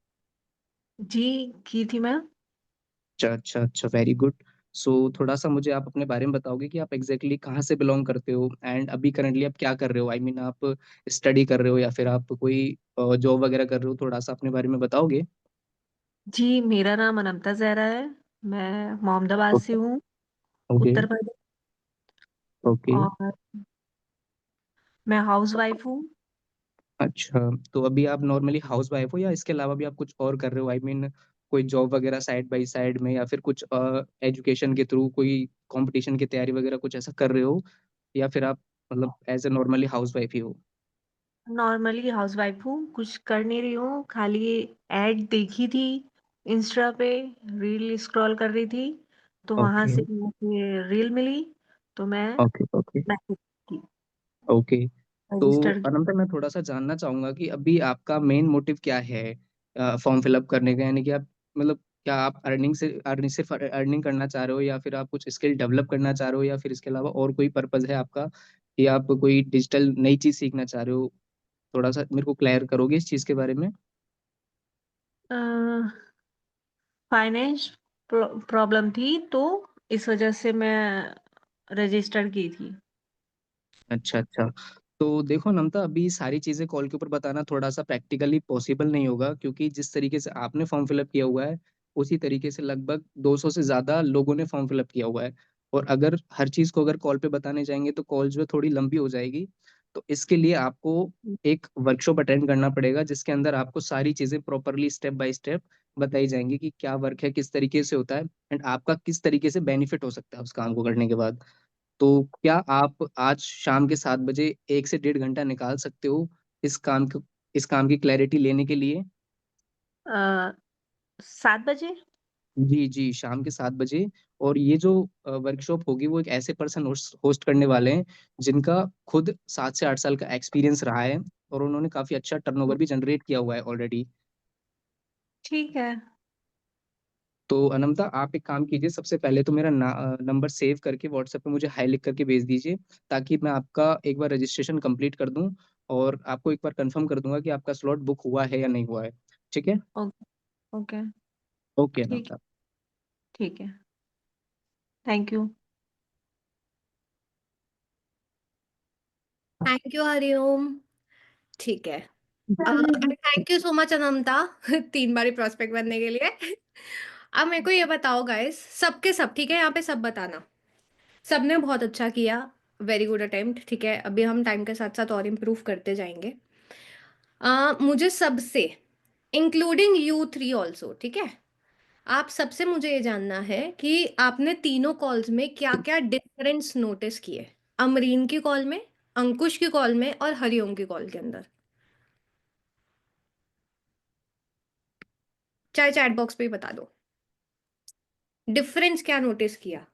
जी, की थी मैं। अच्छा अच्छा अच्छा, वेरी गुड। सो थोड़ा सा मुझे आप अपने बारे में बताओगे कि आप एग्जैक्टली कहाँ से बिलोंग करते हो एंड अभी करंटली आप क्या कर रहे हो? आई मीन आप स्टडी कर रहे हो या फिर आप कोई जॉब वगैरह कर रहे हो? थोड़ा सा अपने बारे में बताओगे? जी, मेरा नाम अनंता ज़हरा है। मैं मोहम्मदाबाद से हूँ, ओके उत्तर प्रदेश। ओके। और मैं हाउस वाइफ हूँ। अच्छा, तो अभी आप नॉर्मली हाउस वाइफ हो या इसके अलावा भी आप कुछ और कर रहे हो? आई मीन कोई जॉब वगैरह साइड बाय साइड में या फिर कुछ एजुकेशन के थ्रू कोई कंपटीशन की तैयारी वगैरह कुछ ऐसा कर रहे हो या फिर आप मतलब as a normally housewife ही हो? नॉर्मली हाउस वाइफ हूँ, कुछ कर नहीं रही हूँ, खाली ऐड देखी थी इंस्टा पे, रील स्क्रॉल कर रही थी, तो वहां ओके से मुझे रील मिली, तो मैं ओके ओके मैसेज की, ओके। तो रजिस्टर। अनंता, मैं थोड़ा सा जानना चाहूंगा कि अभी आपका मेन मोटिव क्या है फॉर्म फिलअप करने का? यानी कि आप मतलब क्या आप अर्निंग सिर्फ अर्निंग करना चाह रहे हो या फिर आप कुछ स्किल डेवलप करना चाह रहे हो या फिर इसके अलावा और कोई पर्पज है आपका कि आप कोई डिजिटल नई चीज सीखना चाह रहे हो? थोड़ा सा मेरे को क्लियर करोगे इस चीज के बारे में? फाइनेंस प्रॉब्लम थी, तो इस वजह से मैं रजिस्टर की थी। अच्छा अच्छा। तो देखो नमता, अभी सारी चीजें कॉल के ऊपर बताना थोड़ा सा प्रैक्टिकली पॉसिबल नहीं होगा क्योंकि जिस तरीके से आपने फॉर्म फिलअप किया हुआ है उसी तरीके से लगभग 200 से ज्यादा लोगों ने फॉर्म फिलअप किया हुआ है। और अगर हर चीज को अगर कॉल पे बताने जाएंगे तो कॉल जो है थोड़ी लंबी हो जाएगी। तो इसके लिए आपको एक वर्कशॉप अटेंड करना पड़ेगा जिसके अंदर आपको सारी चीजें प्रॉपरली स्टेप बाय स्टेप बताई जाएंगी कि क्या वर्क है, किस तरीके से होता है एंड आपका किस तरीके से बेनिफिट हो सकता है उस काम को करने के बाद। तो क्या आप आज शाम के 7 बजे 1 से 1.5 घंटा निकाल सकते हो इस काम की क्लैरिटी लेने के लिए? 7 बजे। जी जी, शाम के 7 बजे। और ये जो वर्कशॉप होगी वो एक ऐसे पर्सन होस्ट करने वाले हैं जिनका खुद 7 से 8 साल का एक्सपीरियंस रहा है और उन्होंने काफी अच्छा टर्नओवर भी जनरेट किया हुआ है ऑलरेडी। ठीक है। तो अनमता, आप एक काम कीजिए, सबसे पहले तो मेरा नंबर सेव करके व्हाट्सएप पे मुझे हाई लिख करके भेज दीजिए ताकि मैं आपका एक बार रजिस्ट्रेशन कंप्लीट कर दूं और आपको एक बार कंफर्म कर दूंगा कि आपका स्लॉट बुक हुआ है या नहीं हुआ है। ठीक है? ओके। ओके। ओके ठीक। अनमता। ठीक है। Thank you. Thank you Hariom. ठीक है, थैंक यू सो मच अनंता 3 बारी प्रोस्पेक्ट बनने के लिए। अब मेरे को ये बताओ गाइस, सबके सब ठीक है, यहाँ पे सब बताना, सबने बहुत अच्छा किया, वेरी गुड अटेम्प्ट, ठीक है, अभी हम टाइम के साथ साथ और इम्प्रूव करते जाएंगे। मुझे सबसे, इंक्लूडिंग यू थ्री ऑल्सो, ठीक है, आप सबसे मुझे ये जानना है कि आपने तीनों कॉल्स में क्या क्या डिफरेंस नोटिस किए, अमरीन की कॉल में, अंकुश की कॉल में और हरिओम की कॉल के अंदर, चाहे चैट बॉक्स पे ही बता दो, डिफरेंस क्या नोटिस किया।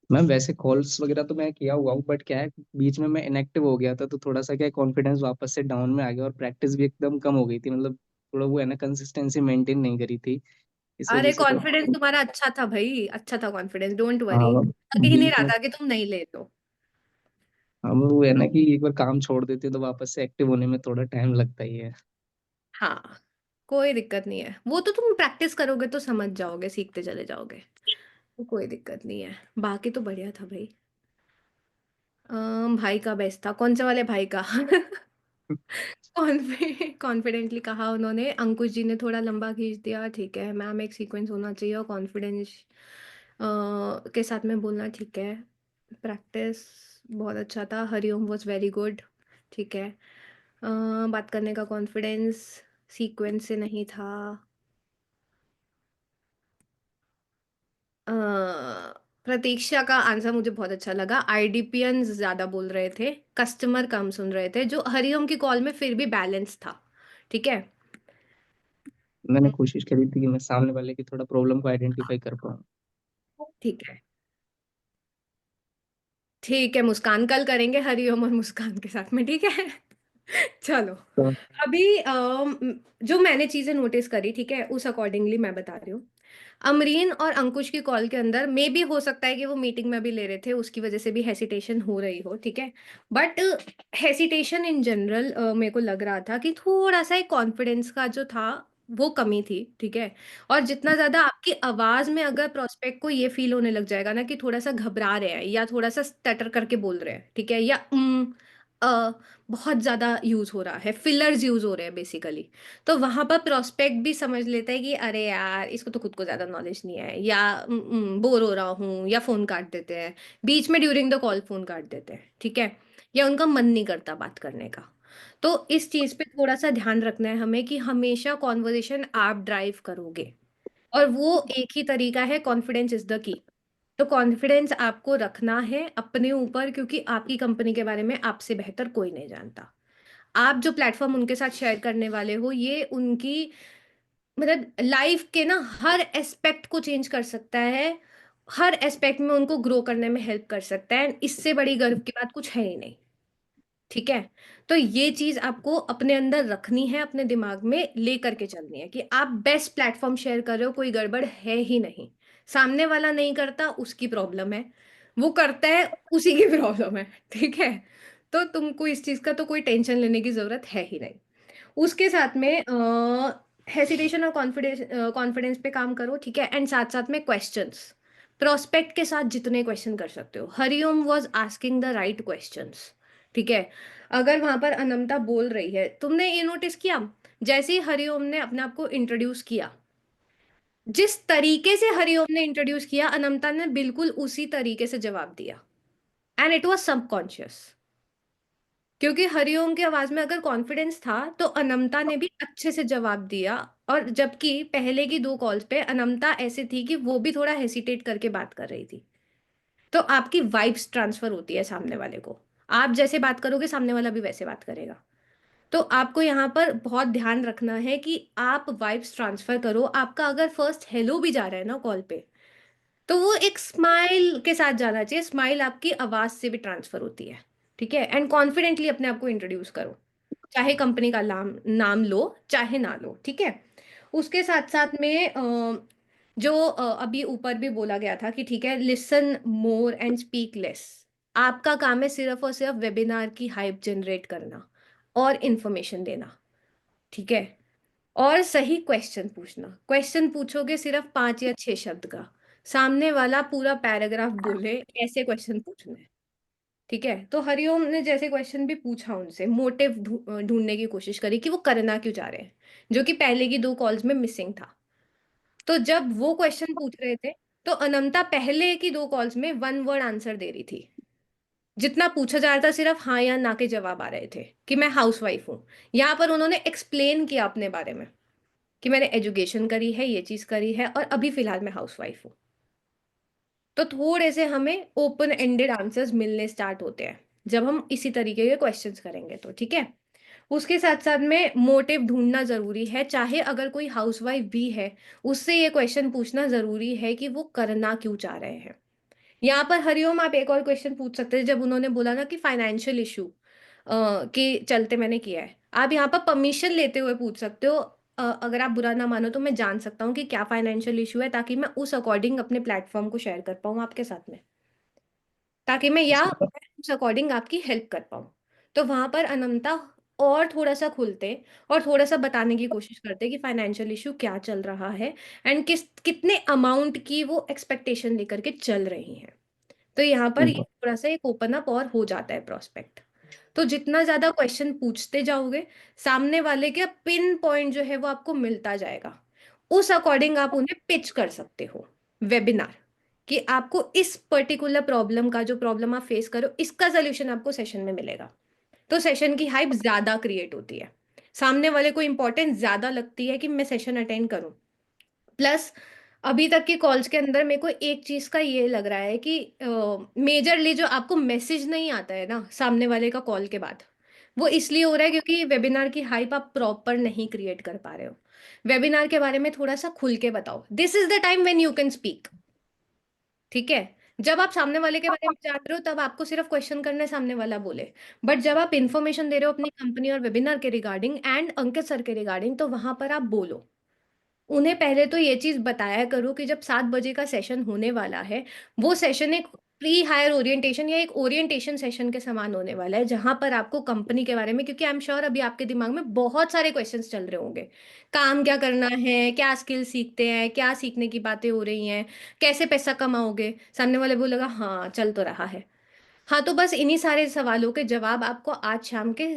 मैम वैसे कॉल्स वगैरह तो मैं किया हुआ हूँ बट क्या है, बीच में मैं इनएक्टिव हो गया था तो थोड़ा सा क्या कॉन्फिडेंस वापस से डाउन में आ गया और प्रैक्टिस भी एकदम कम हो गई थी, मतलब थोड़ा वो है ना, कंसिस्टेंसी मेंटेन नहीं करी थी, इस वजह अरे से थोड़ा। कॉन्फिडेंस तुम्हारा अच्छा था भाई, अच्छा था कॉन्फिडेंस, डोंट वरी, हाँ, लग ही नहीं बीच रहा में था कि तुम नहीं ले लो। हम वो है ना कि एक बार काम छोड़ देते हैं तो वापस से एक्टिव होने में थोड़ा टाइम लगता ही है। हाँ, कोई दिक्कत नहीं है, वो तो तुम प्रैक्टिस करोगे तो समझ जाओगे, सीखते चले जाओगे, तो कोई दिक्कत नहीं है, बाकी तो बढ़िया था भाई। भाई का बेस्ट था, कौन से वाले भाई का? कॉन्फिडेंटली कहा उन्होंने, अंकुश जी ने थोड़ा लंबा खींच दिया, ठीक है मैम, एक सीक्वेंस होना चाहिए और कॉन्फिडेंस के साथ में बोलना, ठीक है। प्रैक्टिस बहुत अच्छा था, हरिओम वॉज वेरी गुड, ठीक है। बात करने का कॉन्फिडेंस सीक्वेंस से नहीं था। अ, प्रतीक्षा का आंसर मुझे बहुत अच्छा लगा, आईडीपीएन ज्यादा बोल रहे थे, कस्टमर कम सुन रहे थे, जो हरिओम की कॉल में फिर भी बैलेंस था, ठीक है। मैंने कोशिश करी थी कि मैं सामने वाले की थोड़ा प्रॉब्लम को आइडेंटिफाई कर पाऊँ। ठीक है, ठीक है मुस्कान, कल करेंगे हरिओम और मुस्कान के साथ में, ठीक है। चलो, तो अभी जो मैंने चीजें नोटिस करी, ठीक है, उस अकॉर्डिंगली मैं बता रही हूँ। अमरीन और अंकुश की कॉल के अंदर मे भी हो सकता है कि वो मीटिंग में भी ले रहे थे, उसकी वजह से भी हेसिटेशन हो रही हो, ठीक है। बट हेसिटेशन इन जनरल मेरे को लग रहा था कि थोड़ा सा एक कॉन्फिडेंस का जो था वो कमी थी, ठीक है। और जितना ज्यादा आपकी आवाज में अगर प्रोस्पेक्ट को ये फील होने लग जाएगा ना कि थोड़ा सा घबरा रहे हैं या थोड़ा सा स्टटर करके बोल रहे हैं, ठीक है, या अ, बहुत ज्यादा यूज हो रहा है, फिलर्स यूज हो रहे हैं बेसिकली, तो वहां पर प्रोस्पेक्ट भी समझ लेता है कि अरे यार इसको तो खुद को ज्यादा नॉलेज नहीं है, या बोर हो रहा हूँ, या फोन काट देते हैं बीच में, ड्यूरिंग द कॉल फोन काट देते हैं, ठीक है, या उनका मन नहीं करता बात करने का। तो इस चीज पे थोड़ा सा ध्यान रखना है हमें कि हमेशा कॉन्वर्जेशन आप ड्राइव करोगे, और वो एक ही तरीका है, कॉन्फिडेंस इज द की। तो कॉन्फिडेंस आपको रखना है अपने ऊपर, क्योंकि आपकी कंपनी के बारे में आपसे बेहतर कोई नहीं जानता। आप जो प्लेटफॉर्म उनके साथ शेयर करने वाले हो, ये उनकी मतलब लाइफ के ना हर एस्पेक्ट को चेंज कर सकता है, हर एस्पेक्ट में उनको ग्रो करने में हेल्प कर सकता है, इससे बड़ी गर्व की बात कुछ है ही नहीं, ठीक है। तो ये चीज आपको अपने अंदर रखनी है, अपने दिमाग में लेकर के चलनी है कि आप बेस्ट प्लेटफॉर्म शेयर कर रहे हो, कोई गड़बड़ है ही नहीं। सामने वाला नहीं करता उसकी प्रॉब्लम है, वो करता है उसी की प्रॉब्लम है, ठीक है। तो तुमको इस चीज का तो कोई टेंशन लेने की जरूरत है ही नहीं। उसके साथ में हेसिटेशन और कॉन्फिडेंस पे काम करो, ठीक है, एंड साथ साथ में क्वेश्चंस, प्रोस्पेक्ट के साथ जितने क्वेश्चन कर सकते हो। Hariom was asking the right questions, ठीक है। अगर वहां पर अनमता बोल रही है, तुमने ये नोटिस किया, जैसे ही हरिओम ने अपने आप को इंट्रोड्यूस किया, जिस तरीके से हरिओम ने इंट्रोड्यूस किया, अनमता ने बिल्कुल उसी तरीके से जवाब दिया, एंड इट वाज सबकॉन्शियस, क्योंकि हरिओम की आवाज में अगर कॉन्फिडेंस था तो अनमता ने भी अच्छे से जवाब दिया। और जबकि पहले की दो कॉल्स पे अनमता ऐसी थी कि वो भी थोड़ा हेसिटेट करके बात कर रही थी। तो आपकी वाइब्स ट्रांसफर होती है सामने वाले को, आप जैसे बात करोगे सामने वाला भी वैसे बात करेगा। तो आपको यहाँ पर बहुत ध्यान रखना है कि आप वाइब्स ट्रांसफर करो। आपका अगर फर्स्ट हेलो भी जा रहा है ना कॉल पे, तो वो एक स्माइल के साथ जाना चाहिए, स्माइल आपकी आवाज से भी ट्रांसफर होती है, ठीक है। एंड कॉन्फिडेंटली अपने आप को इंट्रोड्यूस करो, चाहे कंपनी का नाम नाम लो चाहे ना लो, ठीक है। उसके साथ साथ में जो अभी ऊपर भी बोला गया था कि ठीक है, listen more and speak less. आपका काम है सिर्फ और सिर्फ वेबिनार की हाइप जनरेट करना और इंफॉर्मेशन देना, ठीक है। और सही क्वेश्चन पूछना, क्वेश्चन पूछोगे सिर्फ 5 या 6 शब्द का, सामने वाला पूरा पैराग्राफ बोले, ऐसे क्वेश्चन पूछना है, ठीक है। तो हरिओम ने जैसे क्वेश्चन भी पूछा, उनसे मोटिव ढूंढने की कोशिश करी कि वो करना क्यों चाह रहे हैं, जो कि पहले की दो कॉल्स में मिसिंग था। तो जब वो क्वेश्चन पूछ रहे थे, तो अनंता पहले की दो कॉल्स में वन वर्ड आंसर दे रही थी, जितना पूछा जा रहा था सिर्फ हाँ या ना के जवाब आ रहे थे कि मैं हाउस वाइफ हूँ। यहाँ पर उन्होंने एक्सप्लेन किया अपने बारे में कि मैंने एजुकेशन करी है, ये चीज करी है, और अभी फिलहाल मैं हाउस वाइफ हूँ। तो थोड़े से हमें ओपन एंडेड आंसर्स मिलने स्टार्ट होते हैं जब हम इसी तरीके के क्वेश्चंस करेंगे, तो ठीक है। उसके साथ साथ में मोटिव ढूंढना जरूरी है, चाहे अगर कोई हाउसवाइफ भी है, उससे ये क्वेश्चन पूछना जरूरी है कि वो करना क्यों चाह रहे हैं। यहाँ पर हरिओम आप एक और क्वेश्चन पूछ सकते हैं, जब उन्होंने बोला ना कि फाइनेंशियल इशू के चलते मैंने किया है, आप यहाँ पर परमिशन लेते हुए पूछ सकते हो। अगर आप बुरा ना मानो तो मैं जान सकता हूँ कि क्या फाइनेंशियल इशू है, ताकि मैं उस अकॉर्डिंग अपने प्लेटफॉर्म को शेयर कर पाऊँ आपके साथ में, ताकि मैं या मैं उस अकॉर्डिंग आपकी हेल्प कर पाऊँ। तो वहां पर अनंता और थोड़ा सा खुलते और थोड़ा सा बताने की कोशिश करते कि फाइनेंशियल इशू क्या चल रहा है, एंड कितने अमाउंट की वो एक्सपेक्टेशन लेकर के चल रही हैं। तो यहाँ पर ये हम्म, थोड़ा सा एक ओपन अप और हो जाता है प्रोस्पेक्ट। तो जितना ज्यादा क्वेश्चन पूछते जाओगे, सामने वाले का पिन पॉइंट जो है वो आपको मिलता जाएगा, उस अकॉर्डिंग आप उन्हें पिच कर सकते हो वेबिनार, कि आपको इस पर्टिकुलर प्रॉब्लम का, जो प्रॉब्लम आप फेस करो, इसका सोल्यूशन आपको सेशन में मिलेगा। तो सेशन की हाइप ज्यादा क्रिएट होती है, सामने वाले को इंपॉर्टेंस ज्यादा लगती है कि मैं सेशन अटेंड करूं। प्लस अभी तक के कॉल्स के अंदर मेरे को एक चीज का ये लग रहा है कि मेजरली जो आपको मैसेज नहीं आता है ना सामने वाले का कॉल के बाद, वो इसलिए हो रहा है क्योंकि वेबिनार की हाइप आप प्रॉपर नहीं क्रिएट कर पा रहे हो। वेबिनार के बारे में थोड़ा सा खुल के बताओ, this is the time when you can speak. ठीक है, जब आप सामने वाले के बारे में जान रहे हो तब आपको सिर्फ क्वेश्चन करना है, सामने वाला बोले। बट जब आप इंफॉर्मेशन दे रहे हो अपनी कंपनी और वेबिनार के रिगार्डिंग एंड अंकित सर के रिगार्डिंग, तो वहां पर आप बोलो। उन्हें पहले तो ये चीज बताया करो कि जब 7 बजे का सेशन होने वाला है, वो सेशन एक प्री हायर ओरिएंटेशन या एक ओरिएंटेशन सेशन के समान होने वाला है, जहां पर आपको कंपनी के बारे में, क्योंकि आई एम श्योर अभी आपके दिमाग में बहुत सारे क्वेश्चंस चल रहे होंगे, काम क्या करना है, क्या स्किल सीखते हैं, क्या सीखने की बातें हो रही हैं, कैसे पैसा कमाओगे। सामने वाले बोलेगा हाँ चल तो रहा है। हाँ, तो बस इन्हीं सारे सवालों के जवाब आपको आज शाम के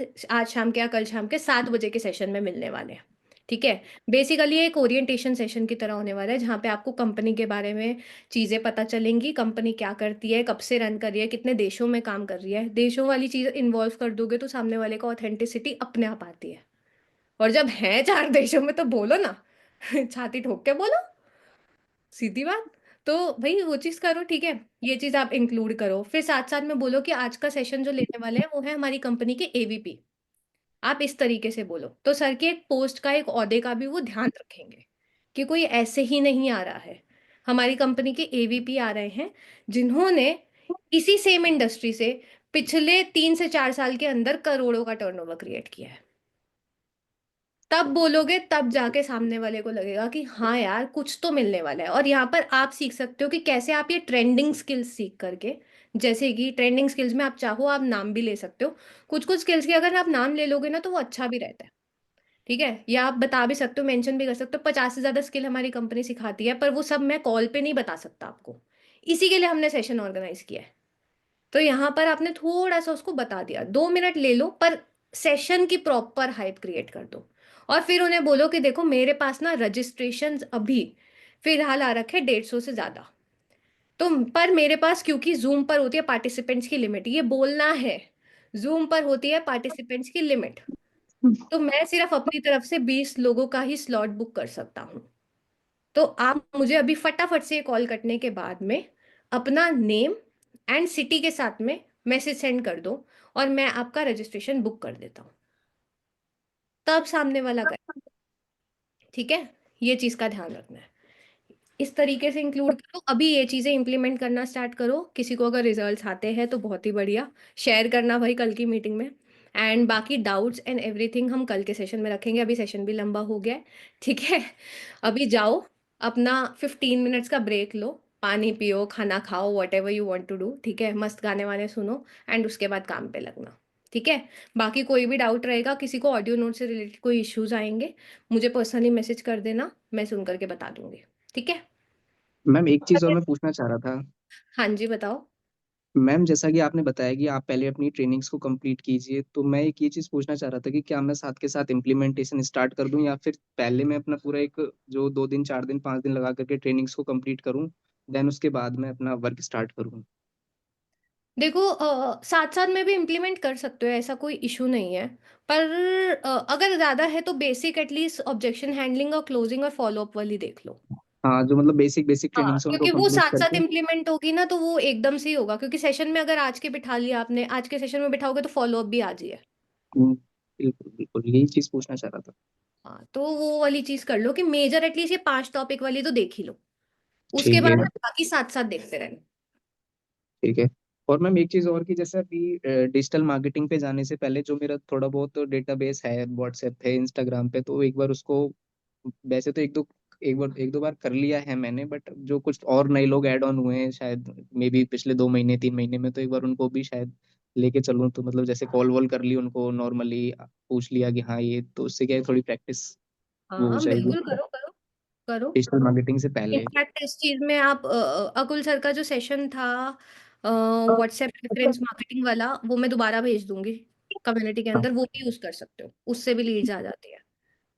या कल शाम के 7 बजे के सेशन में मिलने वाले हैं। ठीक है, बेसिकली एक ओरिएंटेशन सेशन की तरह होने वाला है, जहाँ पे आपको कंपनी के बारे में चीज़ें पता चलेंगी, कंपनी क्या करती है, कब से रन कर रही है, कितने देशों में काम कर रही है। देशों वाली चीज़ इन्वॉल्व कर दोगे तो सामने वाले को ऑथेंटिसिटी अपने आप आती है। और जब है 4 देशों में तो बोलो ना छाती ठोक के बोलो, सीधी बात। तो भाई वो चीज करो, ठीक है, ये चीज आप इंक्लूड करो। फिर साथ साथ में बोलो कि आज का सेशन जो लेने वाले हैं वो है हमारी कंपनी के एवीपी। आप इस तरीके से बोलो तो सर की एक पोस्ट का, एक ओहदे का भी वो ध्यान रखेंगे कि कोई ऐसे ही नहीं आ रहा है। हमारी कंपनी के एवीपी आ रहे हैं जिन्होंने इसी सेम इंडस्ट्री से पिछले 3 से 4 साल के अंदर करोड़ों का टर्नओवर क्रिएट किया है। तब बोलोगे, तब जाके सामने वाले को लगेगा कि हाँ यार कुछ तो मिलने वाला है। और यहाँ पर आप सीख सकते हो कि कैसे आप ये ट्रेंडिंग स्किल्स सीख करके, जैसे कि ट्रेंडिंग स्किल्स में आप चाहो आप नाम भी ले सकते हो। कुछ कुछ स्किल्स के अगर आप नाम ले लोगे ना तो वो अच्छा भी रहता है। ठीक है, या आप बता भी सकते हो, मेंशन भी कर सकते हो, 50 से ज्यादा स्किल हमारी कंपनी सिखाती है, पर वो सब मैं कॉल पे नहीं बता सकता आपको। इसी के लिए हमने सेशन ऑर्गेनाइज किया है। तो यहाँ पर आपने थोड़ा सा उसको बता दिया, 2 मिनट ले लो, पर सेशन की प्रॉपर हाइप क्रिएट कर दो। और फिर उन्हें बोलो कि देखो मेरे पास ना रजिस्ट्रेशन अभी फिलहाल आ रखे 150 से ज्यादा। तो पर मेरे पास, क्योंकि जूम पर होती है पार्टिसिपेंट्स की लिमिट, ये बोलना है, जूम पर होती है पार्टिसिपेंट्स की लिमिट, तो मैं सिर्फ अपनी तरफ से 20 लोगों का ही स्लॉट बुक कर सकता हूँ। तो आप मुझे अभी फटाफट से कॉल कटने के बाद में अपना नेम एंड सिटी के साथ में मैसेज सेंड कर दो, और मैं आपका रजिस्ट्रेशन बुक कर देता हूँ। तब सामने वाला कर, ठीक है, ये चीज का ध्यान रखना है। इस तरीके से इंक्लूड करो, अभी ये चीजें इंप्लीमेंट करना स्टार्ट करो। किसी को अगर रिजल्ट्स आते हैं तो बहुत ही बढ़िया, शेयर करना भाई कल की मीटिंग में। एंड बाकी डाउट्स एंड एवरीथिंग हम कल के सेशन में रखेंगे, अभी सेशन भी लंबा हो गया है। ठीक है, अभी जाओ, अपना 15 मिनट्स का ब्रेक लो, पानी पियो, खाना खाओ, whatever you want to do. ठीक है, मस्त गाने वाने सुनो एंड उसके बाद काम पे लगना। ठीक है, बाकी कोई भी डाउट रहेगा, किसी को ऑडियो नोट से रिलेटेड कोई इश्यूज आएंगे, मुझे पर्सनली मैसेज कर देना, मैं सुन करके बता दूंगी। ठीक है। मैम एक चीज और मैं पूछना चाह रहा था। हाँ जी, बताओ। मैम जैसा कि आपने बताया कि आप पहले अपनी ट्रेनिंग्स को कंप्लीट कीजिए, तो मैं एक ये चीज पूछना चाह रहा था कि क्या मैं साथ के साथ इम्प्लीमेंटेशन स्टार्ट कर दूं, या फिर पहले मैं अपना पूरा एक जो 2 दिन 4 दिन 5 दिन लगा करके ट्रेनिंग्स को कंप्लीट करूं, देन उसके बाद मैं अपना वर्क स्टार्ट करूं। देखो साथ साथ में भी इम्प्लीमेंट कर सकते हो, ऐसा कोई इशू नहीं है। पर अगर ज्यादा है तो बेसिक एटलीस्ट ऑब्जेक्शन हैंडलिंग और क्लोजिंग और फॉलो अप वाली देख लो। हाँ, जो मतलब बेसिक बेसिक हाँ, ट्रेनिंग्स है उनको क्योंकि वो कंप्लीट साथ साथ करके। इम्प्लीमेंट होगी ना तो वो एकदम से ही होगा, क्योंकि सेशन में अगर आज के बिठा लिया आपने, आज के सेशन में बिठाओगे तो फॉलो अप भी आज ही है। बिल्कुल बिल्कुल, यही चीज पूछना चाह रहा था। हाँ, तो वो वाली चीज कर लो कि मेजर एटलीस्ट ये 5 टॉपिक वाली तो देख ही लो, उसके ठीक है। बाद बाकी साथ साथ देखते रहना। ठीक है। और मैम एक चीज और, कि जैसे अभी डिजिटल मार्केटिंग पे जाने से पहले जो मेरा थोड़ा बहुत डेटाबेस है, व्हाट्सएप पे, इंस्टाग्राम पे, तो एक बार उसको, वैसे तो एक दो बार कर लिया है मैंने, बट जो कुछ और नए लोग ऐड ऑन हुए हैं शायद मे बी पिछले 2 महीने 3 महीने में, तो एक बार उनको भी शायद लेके चलूँ, तो मतलब जैसे कॉल वॉल कर ली उनको, नॉर्मली पूछ लिया कि हाँ ये, तो उससे क्या है थोड़ी प्रैक्टिस वो हो हाँ जाएगी बिल्कुल, करो करो करो। डिजिटल मार्केटिंग से पहले। इनफैक्ट इस चीज में आप अकुल सर का जो सेशन था व्हाट्सएप रेफरेंस मार्केटिंग वाला वो मैं दोबारा भेज दूंगी कम्युनिटी के हाँ, अंदर, वो भी यूज कर सकते हो, उससे भी लीड्स आ जाती है।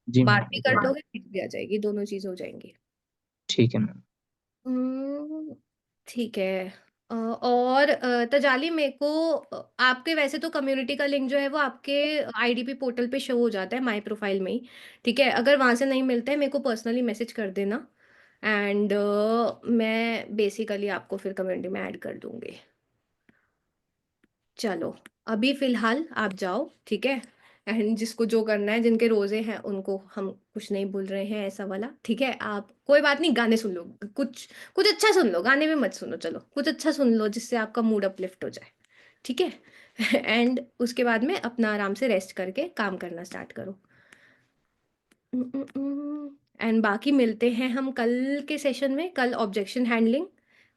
जी बात मैम, भी कर लोगे, लीड भी आ जाएगी, दोनों चीज हो जाएंगी। ठीक है मैम। ठीक है। और तजाली मेरे को आपके वैसे तो कम्युनिटी का लिंक जो है वो आपके आईडीपी पोर्टल पे शो हो जाता है माय प्रोफाइल में ही, ठीक है। अगर वहां से नहीं मिलता है मेरे को पर्सनली मैसेज कर देना, एंड मैं बेसिकली आपको फिर कम्युनिटी में ऐड कर दूंगी। चलो अभी फिलहाल आप जाओ, ठीक है। एंड जिसको जो करना है, जिनके रोजे हैं उनको हम कुछ नहीं बोल रहे हैं ऐसा वाला, ठीक है। आप कोई बात नहीं, गाने सुन लो, कुछ कुछ अच्छा सुन लो, गाने भी मत सुनो, चलो कुछ अच्छा सुन लो जिससे आपका मूड अपलिफ्ट हो जाए, ठीक है। एंड उसके बाद में अपना आराम से रेस्ट करके काम करना स्टार्ट करो। एंड बाकी मिलते हैं हम कल के सेशन में। कल ऑब्जेक्शन हैंडलिंग,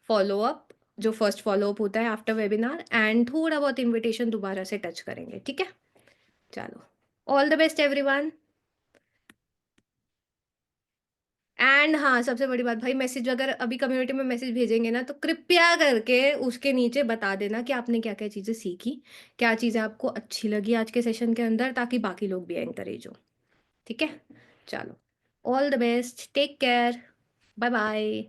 फॉलो अप, जो फर्स्ट फॉलो अप होता है आफ्टर वेबिनार, एंड थोड़ा बहुत इनविटेशन दोबारा से टच करेंगे, ठीक है। चलो, all the best everyone. And हाँ, सबसे बड़ी बात भाई, मैसेज अगर अभी कम्युनिटी में मैसेज भेजेंगे ना तो कृपया करके उसके नीचे बता देना कि आपने क्या क्या चीज़ें सीखी, क्या चीज़ें आपको अच्छी लगी आज के सेशन के अंदर, ताकि बाकी लोग भी एनकरेज हो, ठीक है। चलो, all the best, take care, bye bye.